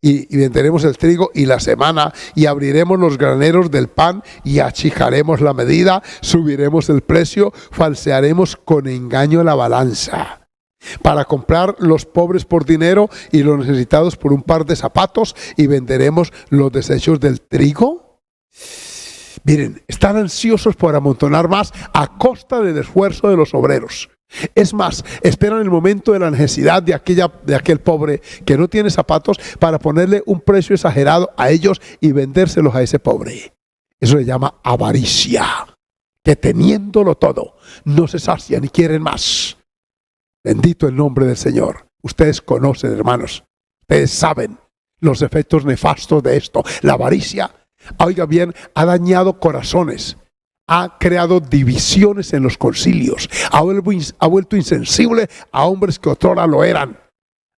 y venderemos el trigo y la semana, y abriremos los graneros del pan y achicaremos la medida, subiremos el precio, falsearemos con engaño la balanza, para comprar los pobres por dinero y los necesitados por un par de zapatos, y venderemos los desechos del trigo. Miren, están ansiosos por amontonar más a costa del esfuerzo de los obreros. Es más, esperan el momento de la necesidad de aquel pobre que no tiene zapatos para ponerle un precio exagerado a ellos y vendérselos a ese pobre. Eso se llama avaricia, que teniéndolo todo, no se sacian y quieren más. Bendito el nombre del Señor. Ustedes conocen, hermanos, ustedes saben los efectos nefastos de esto. La avaricia, oiga bien, ha dañado corazones, ha creado divisiones en los concilios, ha vuelto insensible a hombres que otrora lo eran.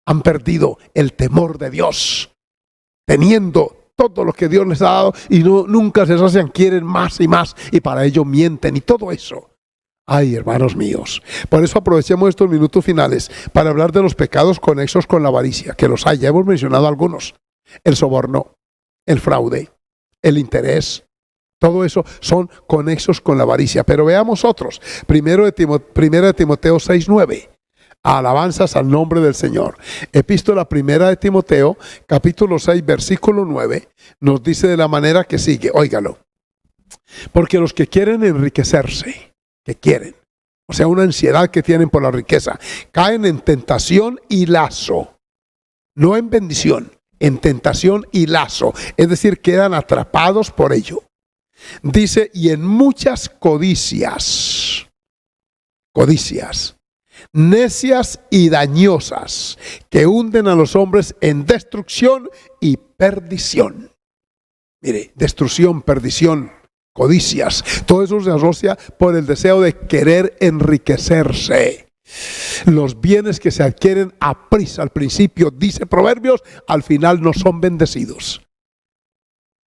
Han perdido el temor de Dios, teniendo todo lo que Dios les ha dado, y nunca se sacian, quieren más y más, y para ello mienten y todo eso. Ay, hermanos míos, por eso aprovechemos estos minutos finales para hablar de los pecados conexos con la avaricia, que los hay, ya hemos mencionado algunos: el soborno, el fraude, el interés. Todo eso son conexos con la avaricia. Pero veamos otros. Primera de Timoteo 6:9. Alabanzas al nombre del Señor. Epístola primera de Timoteo, capítulo 6, versículo 9, nos dice de la manera que sigue. Óigalo. Porque los que quieren enriquecerse, o sea, una ansiedad que tienen por la riqueza, caen en tentación y lazo. no en bendición, en tentación y lazo. Es decir, quedan atrapados por ello. Dice, y en muchas codicias, necias y dañosas, que hunden a los hombres en destrucción y perdición. Mire, destrucción, perdición, codicias, todo eso se asocia por el deseo de querer enriquecerse. Los bienes que se adquieren a prisa al principio, dice Proverbios, al final no son bendecidos.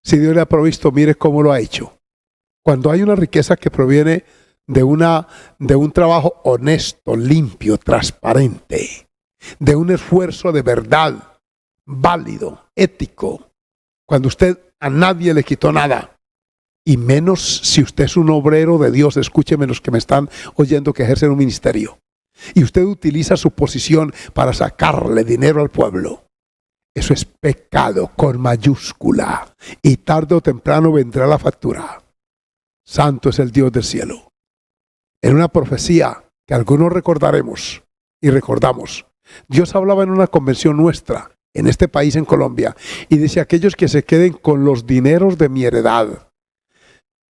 Si Dios le ha provisto, mire cómo lo ha hecho. Cuando hay una riqueza que proviene de un trabajo honesto, limpio, transparente, de un esfuerzo de verdad, válido, ético, cuando usted a nadie le quitó nada, y menos si usted es un obrero de Dios, escúcheme los que me están oyendo que ejercen un ministerio, y usted utiliza su posición para sacarle dinero al pueblo, eso es pecado con mayúscula, y tarde o temprano vendrá la factura. Santo es el Dios del cielo. En una profecía que algunos recordaremos y recordamos, Dios hablaba en una convención nuestra, en este país, en Colombia, y dice, aquellos que se queden con los dineros de mi heredad,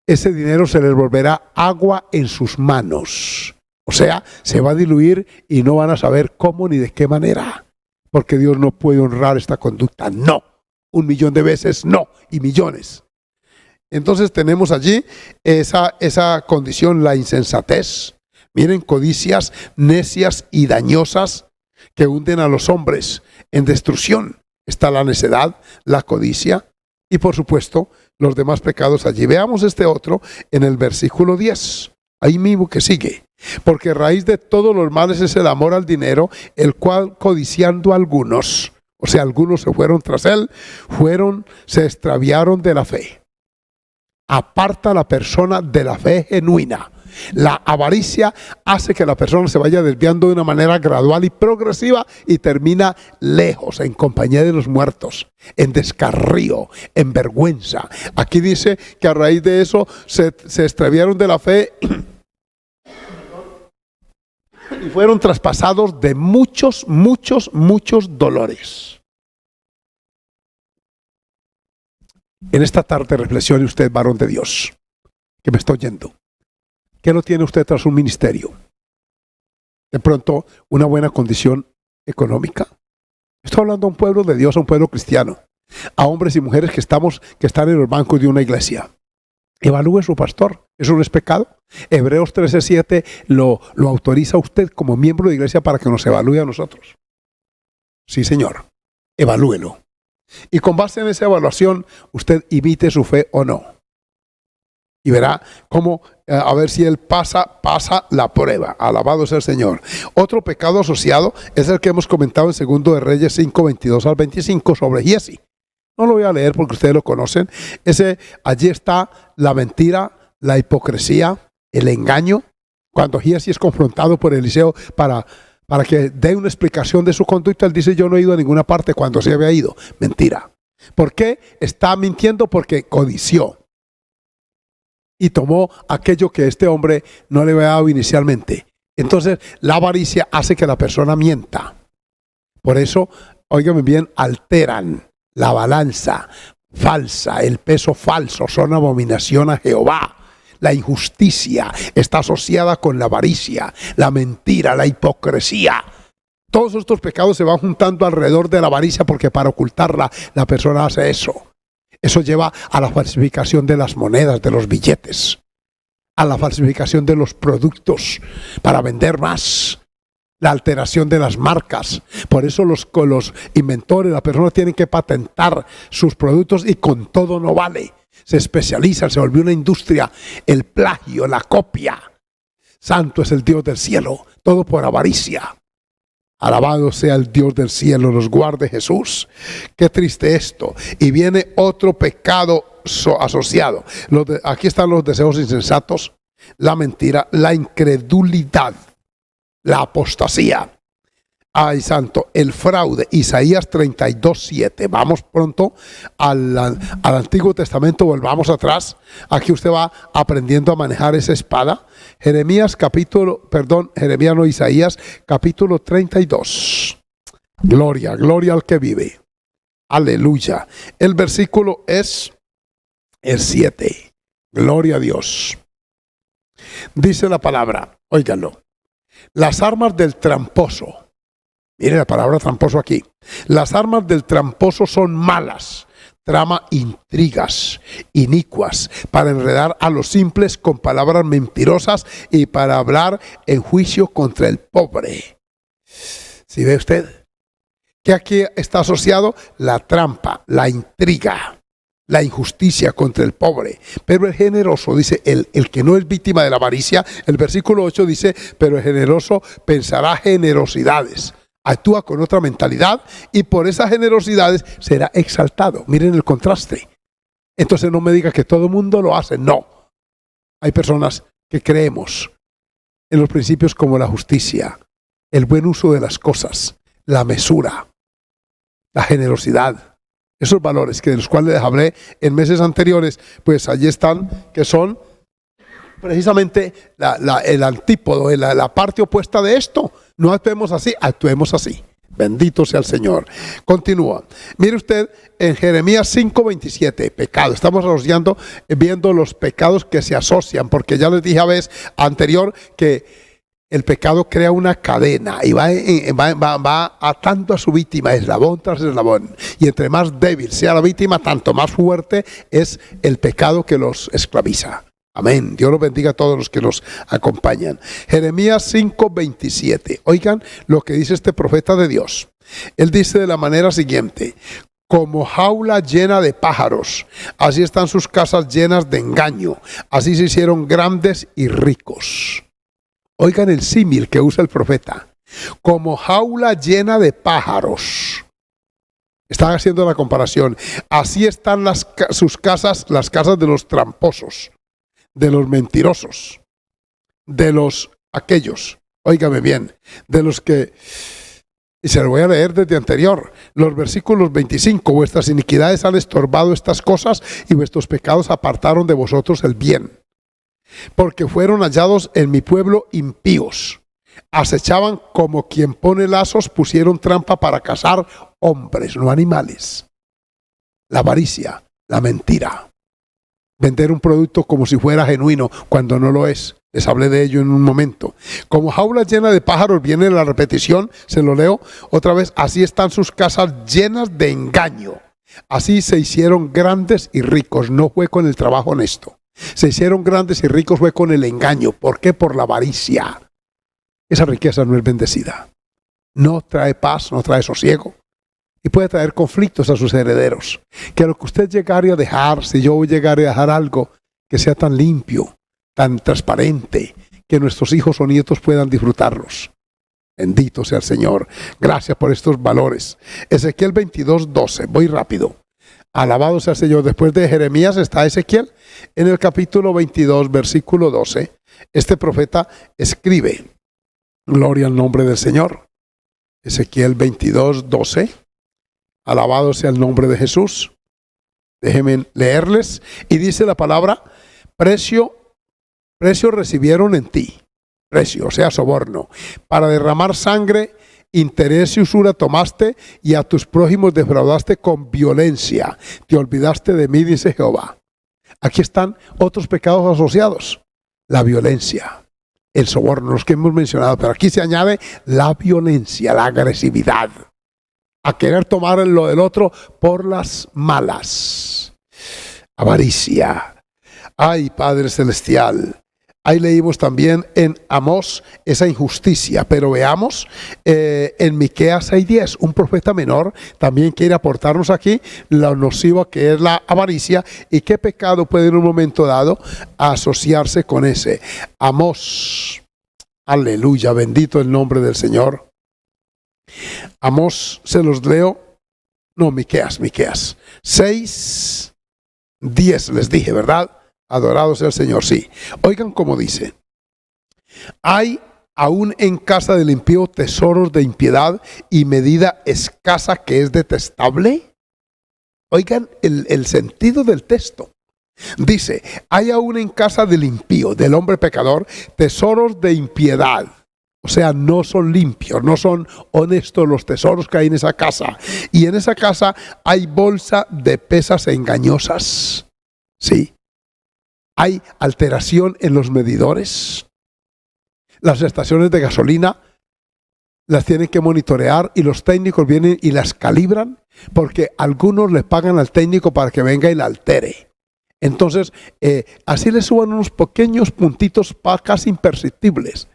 ese dinero se les volverá agua en sus manos. O sea, se va a diluir y no van a saber cómo ni de qué manera, porque Dios no puede honrar esta conducta. No, 1.000.000 de veces no, y millones. Entonces tenemos allí esa condición, la insensatez. Miren, codicias necias y dañosas que hunden a los hombres en destrucción. Está la necedad, la codicia y por supuesto los demás pecados allí. Veamos este otro en el versículo 10. Ahí mismo que sigue. Porque raíz de todos los males es el amor al dinero, el cual codiciando algunos, o sea, algunos se fueron tras él, se extraviaron de la fe. Aparta a la persona de la fe genuina. La avaricia hace que la persona se vaya desviando de una manera gradual y progresiva y termina lejos, en compañía de los muertos, en descarrío, en vergüenza. Aquí dice que a raíz de eso se extraviaron de la fe y fueron traspasados de muchos dolores. En esta tarde reflexione usted, varón de Dios, que me está oyendo. ¿Qué no tiene usted tras un ministerio? De pronto, una buena condición económica. Estoy hablando a un pueblo de Dios, a un pueblo cristiano, a hombres y mujeres que están en los bancos de una iglesia. Evalúe su pastor. ¿Eso no es pecado? Hebreos 13:7 lo autoriza a usted como miembro de iglesia para que nos evalúe a nosotros. Sí, señor. Evalúelo. Y con base en esa evaluación, usted imite su fe o no. Y verá cómo, a ver si él pasa la prueba. Alabado sea el Señor. Otro pecado asociado es el que hemos comentado en 2 de Reyes 5, 22 al 25 sobre Giezi. No lo voy a leer porque ustedes lo conocen. Allí está la mentira, la hipocresía, el engaño. Cuando Giezi es confrontado por Eliseo para que dé una explicación de su conducta, él dice, yo no he ido a ninguna parte cuando se había ido. Mentira. ¿Por qué está mintiendo? Porque codició y tomó aquello que este hombre no le había dado inicialmente. Entonces, la avaricia hace que la persona mienta. Por eso, óigame bien, alteran la balanza falsa, el peso falso, son abominación a Jehová. La injusticia está asociada con la avaricia, la mentira, la hipocresía. Todos estos pecados se van juntando alrededor de la avaricia porque para ocultarla la persona hace eso. Eso lleva a la falsificación de las monedas, de los billetes, a la falsificación de los productos para vender más, la alteración de las marcas. Por eso los inventores, las personas tienen que patentar sus productos y con todo no vale. Se especializan, se volvió una industria, el plagio, la copia. Santo es el Dios del cielo, todo por avaricia. Alabado sea el Dios del cielo, nos guarde Jesús. Qué triste esto. Y viene otro pecado asociado. Aquí están los deseos insensatos, la mentira, la incredulidad, la apostasía. Ay, santo, el fraude, Isaías 32:7. Vamos pronto al Antiguo Testamento, volvamos atrás. Aquí usted va aprendiendo a manejar esa espada. Isaías capítulo 32. Gloria, gloria al que vive. Aleluya. El versículo es el 7. Gloria a Dios. Dice la palabra, óiganlo. Las armas del tramposo. Mire la palabra tramposo aquí. Las armas del tramposo son malas. Trama intrigas inicuas para enredar a los simples con palabras mentirosas y para hablar en juicio contra el pobre. ¿Sí ve usted? Que aquí está asociado la trampa, la intriga, la injusticia contra el pobre. Pero el generoso, dice, el que no es víctima de la avaricia, el versículo 8 dice, pero el generoso pensará generosidades. Actúa con otra mentalidad y por esas generosidades será exaltado. Miren el contraste. Entonces no me diga que todo el mundo lo hace. No. Hay personas que creemos en los principios como la justicia, el buen uso de las cosas, la mesura, la generosidad. Esos valores que de los cuales les hablé en meses anteriores, pues allí están, que son precisamente el antípodo, la parte opuesta de esto. No actuemos así, actuemos así. Bendito sea el Señor. Continúa. Mire usted en Jeremías 5:27, pecado. Estamos viendo los pecados que se asocian, porque ya les dije a vez anterior que el pecado crea una cadena y va atando a su víctima, eslabón tras eslabón. Y entre más débil sea la víctima, tanto más fuerte es el pecado que los esclaviza. Amén. Dios los bendiga a todos los que nos acompañan. Jeremías 5:27. Oigan lo que dice este profeta de Dios. Él dice de la manera siguiente: como jaula llena de pájaros, así están sus casas llenas de engaño. Así se hicieron grandes y ricos. Oigan el símil que usa el profeta. Como jaula llena de pájaros. Están haciendo la comparación. Así están sus casas, las casas de los tramposos, de los mentirosos, de los aquellos, óigame bien, de los que, y se lo voy a leer desde anterior, los versículos 25, vuestras iniquidades han estorbado estas cosas y vuestros pecados apartaron de vosotros el bien, porque fueron hallados en mi pueblo impíos, acechaban como quien pone lazos, pusieron trampa para cazar hombres, no animales. La avaricia, la mentira. Vender un producto como si fuera genuino cuando no lo es. Les hablé de ello en un momento. Como jaula llena de pájaros, viene la repetición, se lo leo otra vez. Así están sus casas llenas de engaño. Así se hicieron grandes y ricos. No fue con el trabajo honesto. Se hicieron grandes y ricos fue con el engaño. ¿Por qué? Por la avaricia. Esa riqueza no es bendecida. No trae paz, no trae sosiego. Y puede traer conflictos a sus herederos. Que lo que usted llegare a dejar, si yo llegare a dejar algo que sea tan limpio, tan transparente, que nuestros hijos o nietos puedan disfrutarlos. Bendito sea el Señor. Gracias por estos valores. Ezequiel 22:12. Voy rápido. Alabado sea el Señor. Después de Jeremías está Ezequiel. En el capítulo 22, versículo 12, este profeta escribe. Gloria al nombre del Señor. Ezequiel 22:12. Alabado sea el nombre de Jesús. Déjenme leerles. Y dice la palabra: precio recibieron en ti. Precio, o sea, soborno. Para derramar sangre, interés y usura tomaste, y a tus prójimos defraudaste con violencia. Te olvidaste de mí, dice Jehová. Aquí están otros pecados asociados. La violencia, el soborno, los que hemos mencionado. Pero aquí se añade la violencia, la agresividad. A querer tomar lo del otro por las malas. Avaricia. Ay, Padre Celestial. Ahí leímos también en Amós esa injusticia. Pero veamos en Miqueas 6:10. Un profeta menor también quiere aportarnos aquí lo nocivo que es la avaricia y qué pecado puede en un momento dado asociarse con ese. Amós. Aleluya. Bendito el nombre del Señor. Amós, se los leo. No, Miqueas. 6:10 les dije, ¿verdad? Adorado sea el Señor, sí. Oigan cómo dice. Hay aún en casa del impío tesoros de impiedad y medida escasa que es detestable. Oigan el sentido del texto. Dice, hay aún en casa del impío, del hombre pecador, tesoros de impiedad. O sea, no son limpios, no son honestos los tesoros que hay en esa casa. Y en esa casa hay bolsa de pesas engañosas. Sí. Hay alteración en los medidores. Las estaciones de gasolina las tienen que monitorear y los técnicos vienen y las calibran porque algunos le pagan al técnico para que venga y la altere. Entonces, así le suban unos pequeños puntitos casi imperceptibles.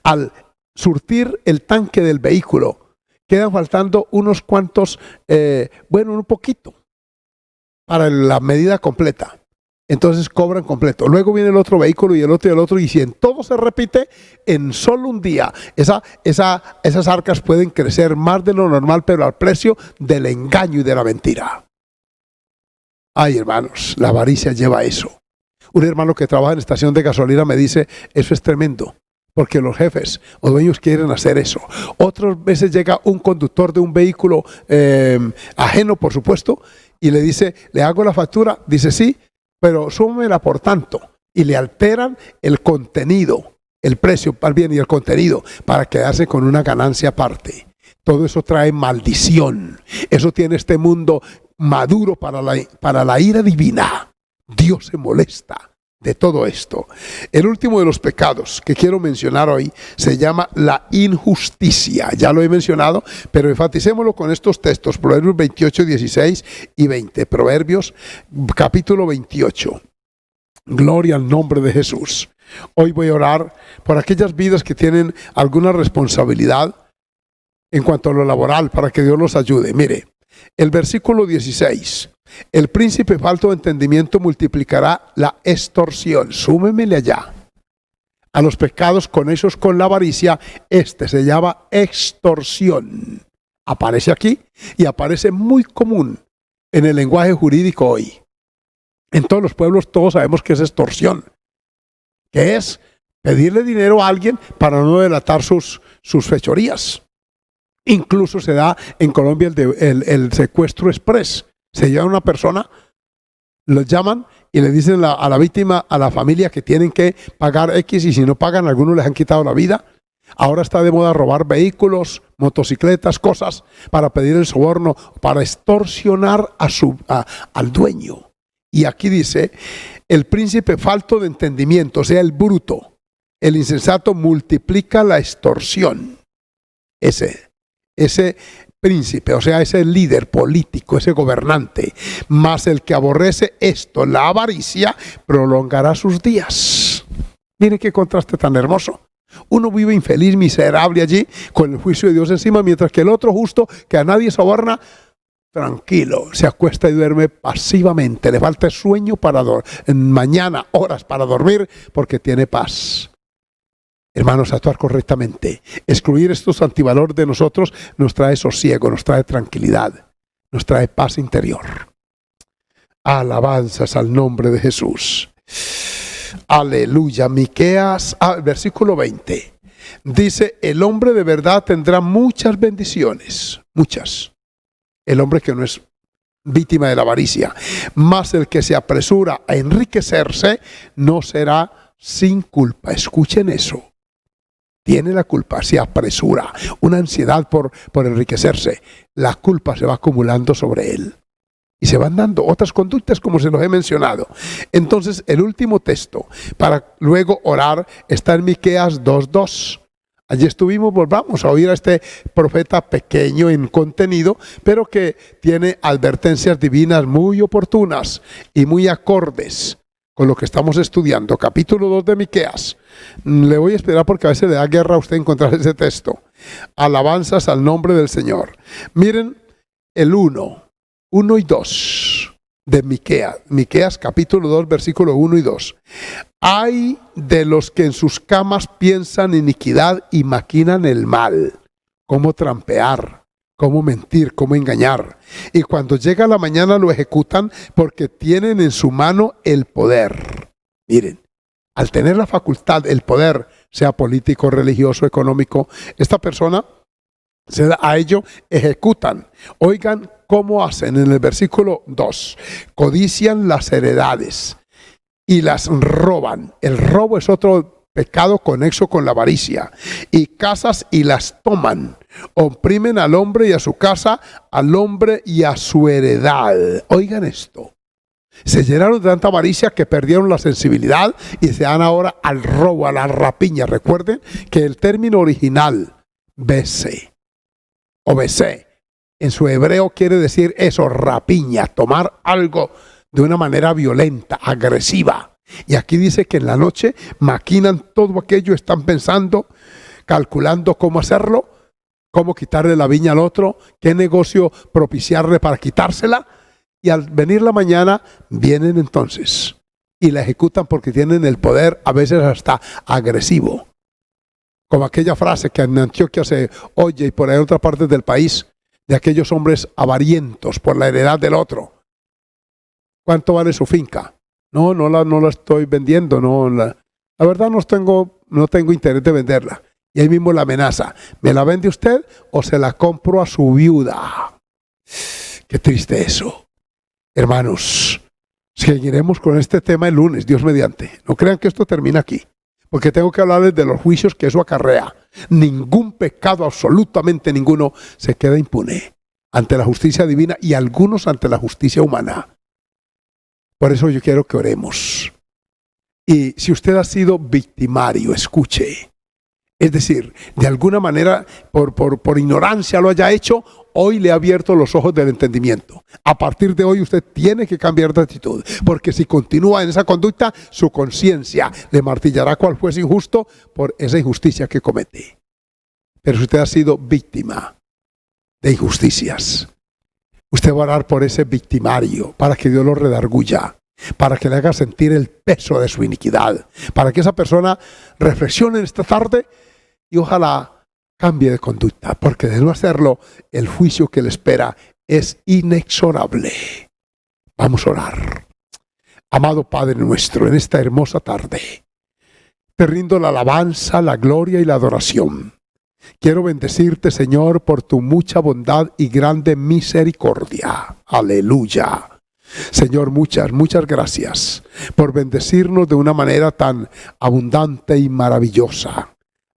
Al surtir el tanque del vehículo, quedan faltando unos cuantos, un poquito, para la medida completa. Entonces cobran completo. Luego viene el otro vehículo y el otro, y si en todo se repite, en solo un día, esas arcas pueden crecer más de lo normal, pero al precio del engaño y de la mentira. Ay, hermanos, la avaricia lleva a eso. Un hermano que trabaja en estación de gasolina me dice, eso es tremendo, porque los jefes o dueños quieren hacer eso. Otras veces llega un conductor de un vehículo ajeno, por supuesto, y le dice, ¿le hago la factura? Dice, sí, pero súmela por tanto. Y le alteran el contenido, el precio más bien y el contenido, para quedarse con una ganancia aparte. Todo eso trae maldición. Eso tiene este mundo maduro para la ira divina. Dios se molesta de todo esto. El último de los pecados que quiero mencionar hoy se llama la injusticia. Ya lo he mencionado, pero enfaticémoslo con estos textos. Proverbios 28, 16 y 20. Proverbios capítulo 28. Gloria al nombre de Jesús. Hoy voy a orar por aquellas vidas que tienen alguna responsabilidad en cuanto a lo laboral, para que Dios los ayude. Mire, el versículo 16. El príncipe falto de entendimiento multiplicará la extorsión. Súmemele allá. A los pecados conexos con la avaricia, se llama extorsión. Aparece aquí y aparece muy común en el lenguaje jurídico hoy. En todos los pueblos todos sabemos que es extorsión. Que es pedirle dinero a alguien para no delatar sus fechorías. Incluso se da en Colombia el secuestro express. Se lleva a una persona, lo llaman y le dicen a la víctima, a la familia, que tienen que pagar X, y si no pagan, algunos les han quitado la vida. Ahora está de moda robar vehículos, motocicletas, cosas, para pedir el soborno, para extorsionar al dueño. Y aquí dice, el príncipe falto de entendimiento, o sea, el bruto, el insensato, multiplica la extorsión. Ese príncipe, o sea, ese líder político, ese gobernante, más el que aborrece esto, la avaricia, prolongará sus días. Miren qué contraste tan hermoso. Uno vive infeliz, miserable allí, con el juicio de Dios encima, mientras que el otro justo, que a nadie soborna, tranquilo, se acuesta y duerme pasivamente. Le falta sueño para mañana, horas para dormir, porque tiene paz. Hermanos, actuar correctamente. Excluir estos antivalores de nosotros nos trae sosiego, nos trae tranquilidad, nos trae paz interior. Alabanzas al nombre de Jesús. Aleluya. Miqueas, versículo 20. Dice, el hombre de verdad tendrá muchas bendiciones. Muchas. El hombre que no es víctima de la avaricia. Mas el que se apresura a enriquecerse no será sin culpa. Escuchen eso. Tiene la culpa, se apresura, una ansiedad por enriquecerse. La culpa se va acumulando sobre él. Y se van dando otras conductas como se los he mencionado. Entonces, el último texto para luego orar está en Miqueas 2:2. Allí estuvimos, volvamos a oír a este profeta pequeño en contenido, pero que tiene advertencias divinas muy oportunas y muy acordes con lo que estamos estudiando. Capítulo 2 de Miqueas. Le voy a esperar porque a veces le da guerra a usted encontrar ese texto. Alabanzas al nombre del Señor. Miren el 1 y 2 de Miqueas. Miqueas capítulo 2 versículo 1 y 2. Ay de los que en sus camas piensan iniquidad y maquinan el mal. Cómo trampear, cómo mentir, cómo engañar. Y cuando llega la mañana lo ejecutan porque tienen en su mano el poder. Miren, al tener la facultad, el poder, sea político, religioso, económico, esta persona a ello ejecutan. Oigan cómo hacen en el versículo 2. Codician las heredades y las roban. El robo es otro pecado conexo con la avaricia, y casas y las toman, oprimen al hombre y a su casa, al hombre y a su heredad. Oigan esto. Se llenaron de tanta avaricia que perdieron la sensibilidad y se dan ahora al robo, a la rapiña. Recuerden que el término original, bese o besé, en su hebreo quiere decir eso, rapiña, tomar algo de una manera violenta, agresiva. Y aquí dice que en la noche maquinan todo aquello, están pensando, calculando cómo hacerlo, cómo quitarle la viña al otro, qué negocio propiciarle para quitársela. Y al venir la mañana, vienen entonces y la ejecutan porque tienen el poder, a veces hasta agresivo. Como aquella frase que en Antioquia se oye y por ahí en otras partes del país, de aquellos hombres avarientos por la heredad del otro. ¿Cuánto vale su finca? No la estoy vendiendo. La verdad no tengo interés de venderla. Y ahí mismo la amenaza. ¿Me la vende usted o se la compro a su viuda? Qué triste eso. Hermanos, seguiremos con este tema el lunes, Dios mediante. No crean que esto termina aquí, porque tengo que hablarles de los juicios que eso acarrea. Ningún pecado, absolutamente ninguno, se queda impune ante la justicia divina y algunos ante la justicia humana. Por eso yo quiero que oremos. Y si usted ha sido victimario, escuche. Es decir, de alguna manera, por ignorancia lo haya hecho, hoy le ha abierto los ojos del entendimiento. A partir de hoy usted tiene que cambiar de actitud, porque si continúa en esa conducta, su conciencia le martillará cual juez injusto por esa injusticia que comete. Pero si usted ha sido víctima de injusticias, usted va a orar por ese victimario para que Dios lo redarguya, para que le haga sentir el peso de su iniquidad, para que esa persona reflexione esta tarde y ojalá cambie de conducta, porque de no hacerlo, el juicio que le espera es inexorable. Vamos a orar. Amado Padre nuestro, en esta hermosa tarde, te rindo la alabanza, la gloria y la adoración. Quiero bendecirte, Señor, por tu mucha bondad y grande misericordia. Aleluya. Señor, muchas gracias por bendecirnos de una manera tan abundante y maravillosa.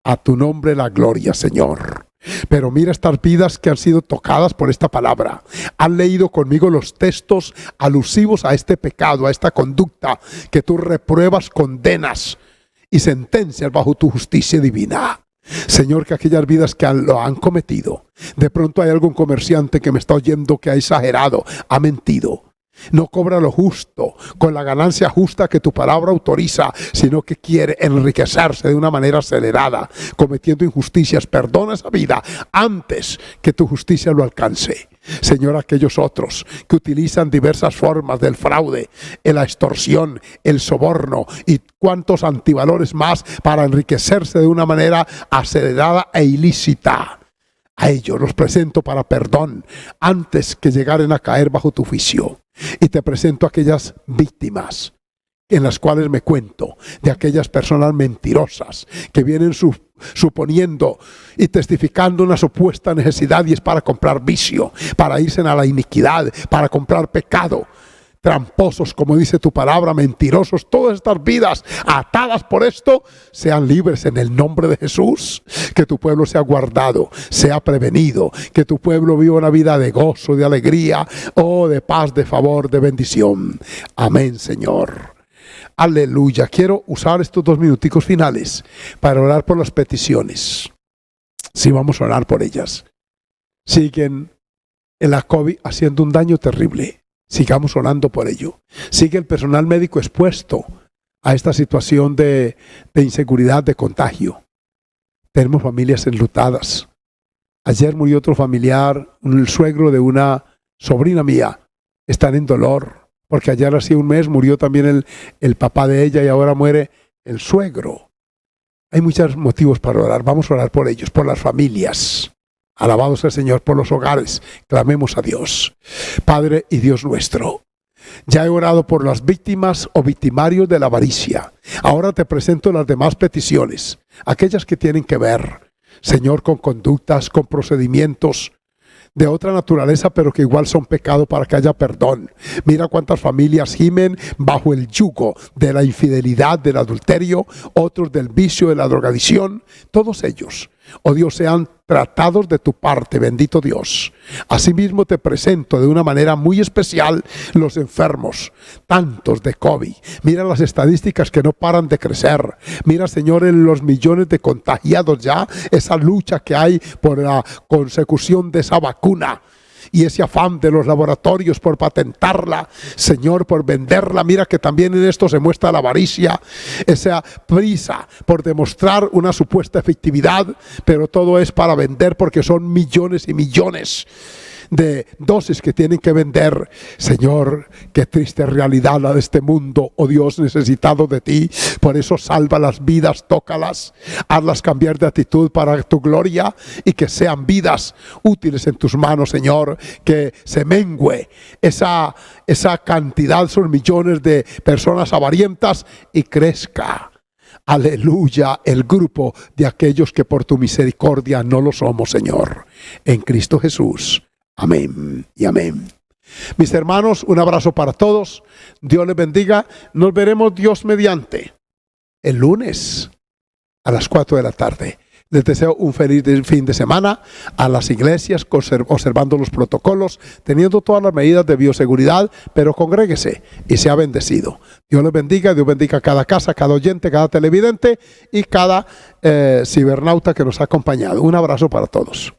A tu nombre la gloria, Señor. Pero mira estas vidas que han sido tocadas por esta palabra. Han leído conmigo los textos alusivos a este pecado, a esta conducta que tú repruebas, condenas y sentencias bajo tu justicia divina. Señor, que aquellas vidas que lo han cometido, de pronto hay algún comerciante que me está oyendo que ha exagerado, ha mentido. No cobra lo justo, con la ganancia justa que tu palabra autoriza, sino que quiere enriquecerse de una manera acelerada, cometiendo injusticias. Perdona esa vida antes que tu justicia lo alcance. Señor, aquellos otros que utilizan diversas formas del fraude, la extorsión, el soborno y cuantos antivalores más para enriquecerse de una manera acelerada e ilícita. A ellos los presento para perdón antes que llegaren a caer bajo tu juicio. Y te presento a aquellas víctimas en las cuales me cuento, de aquellas personas mentirosas que vienen suponiendo y testificando una supuesta necesidad y es para comprar vicio, para irse a la iniquidad, para comprar pecado. Tramposos, como dice tu palabra, mentirosos, todas estas vidas atadas por esto, sean libres en el nombre de Jesús. Que tu pueblo sea guardado, sea prevenido, que tu pueblo viva una vida de gozo, de alegría, de paz, de favor, de bendición. Amén, Señor. Aleluya. Quiero usar estos 2 minuticos finales para orar por las peticiones. Sí, vamos a orar por ellas. Siguen en la COVID haciendo un daño terrible. Sigamos orando por ello. Sigue el personal médico expuesto a esta situación de inseguridad, de contagio. Tenemos familias enlutadas. Ayer murió otro familiar, el suegro de una sobrina mía. Están en dolor, porque ayer hacía un mes murió también el papá de ella y ahora muere el suegro. Hay muchos motivos para orar. Vamos a orar por ellos, por las familias. Alabado sea el Señor, por los hogares. Clamemos a Dios. Padre y Dios nuestro, ya he orado por las víctimas o victimarios de la avaricia. Ahora te presento las demás peticiones, aquellas que tienen que ver, Señor, con conductas, con procedimientos de otra naturaleza, pero que igual son pecado para que haya perdón. Mira cuántas familias gimen bajo el yugo de la infidelidad, del adulterio, otros del vicio, de la drogadicción. Todos ellos, oh Dios, sean tratados de tu parte, bendito Dios. Asimismo te presento de una manera muy especial los enfermos, tantos de COVID. Mira las estadísticas que no paran de crecer. Mira, Señor, en los millones de contagiados ya, esa lucha que hay por la consecución de esa vacuna. Y ese afán de los laboratorios por patentarla, Señor, por venderla. Mira que también en esto se muestra la avaricia, esa prisa por demostrar una supuesta efectividad, pero todo es para vender porque son millones y millones de dosis que tienen que vender. Señor, qué triste realidad la de este mundo, oh Dios, necesitado de ti. Por eso salva las vidas, tócalas, hazlas cambiar de actitud para tu gloria y que sean vidas útiles en tus manos, Señor. Que se mengüe esa cantidad, son millones de personas avarientas, y crezca, aleluya, el grupo de aquellos que por tu misericordia no lo somos, Señor. En Cristo Jesús. Amén y amén. Mis hermanos, un abrazo para todos. Dios les bendiga. Nos veremos, Dios mediante, el lunes a las 4 de la tarde. Les deseo un feliz fin de semana a las iglesias, observando los protocolos, teniendo todas las medidas de bioseguridad, pero congréguese y sea bendecido. Dios les bendiga, Dios bendiga a cada casa, cada oyente, cada televidente y cada cibernauta que nos ha acompañado. Un abrazo para todos.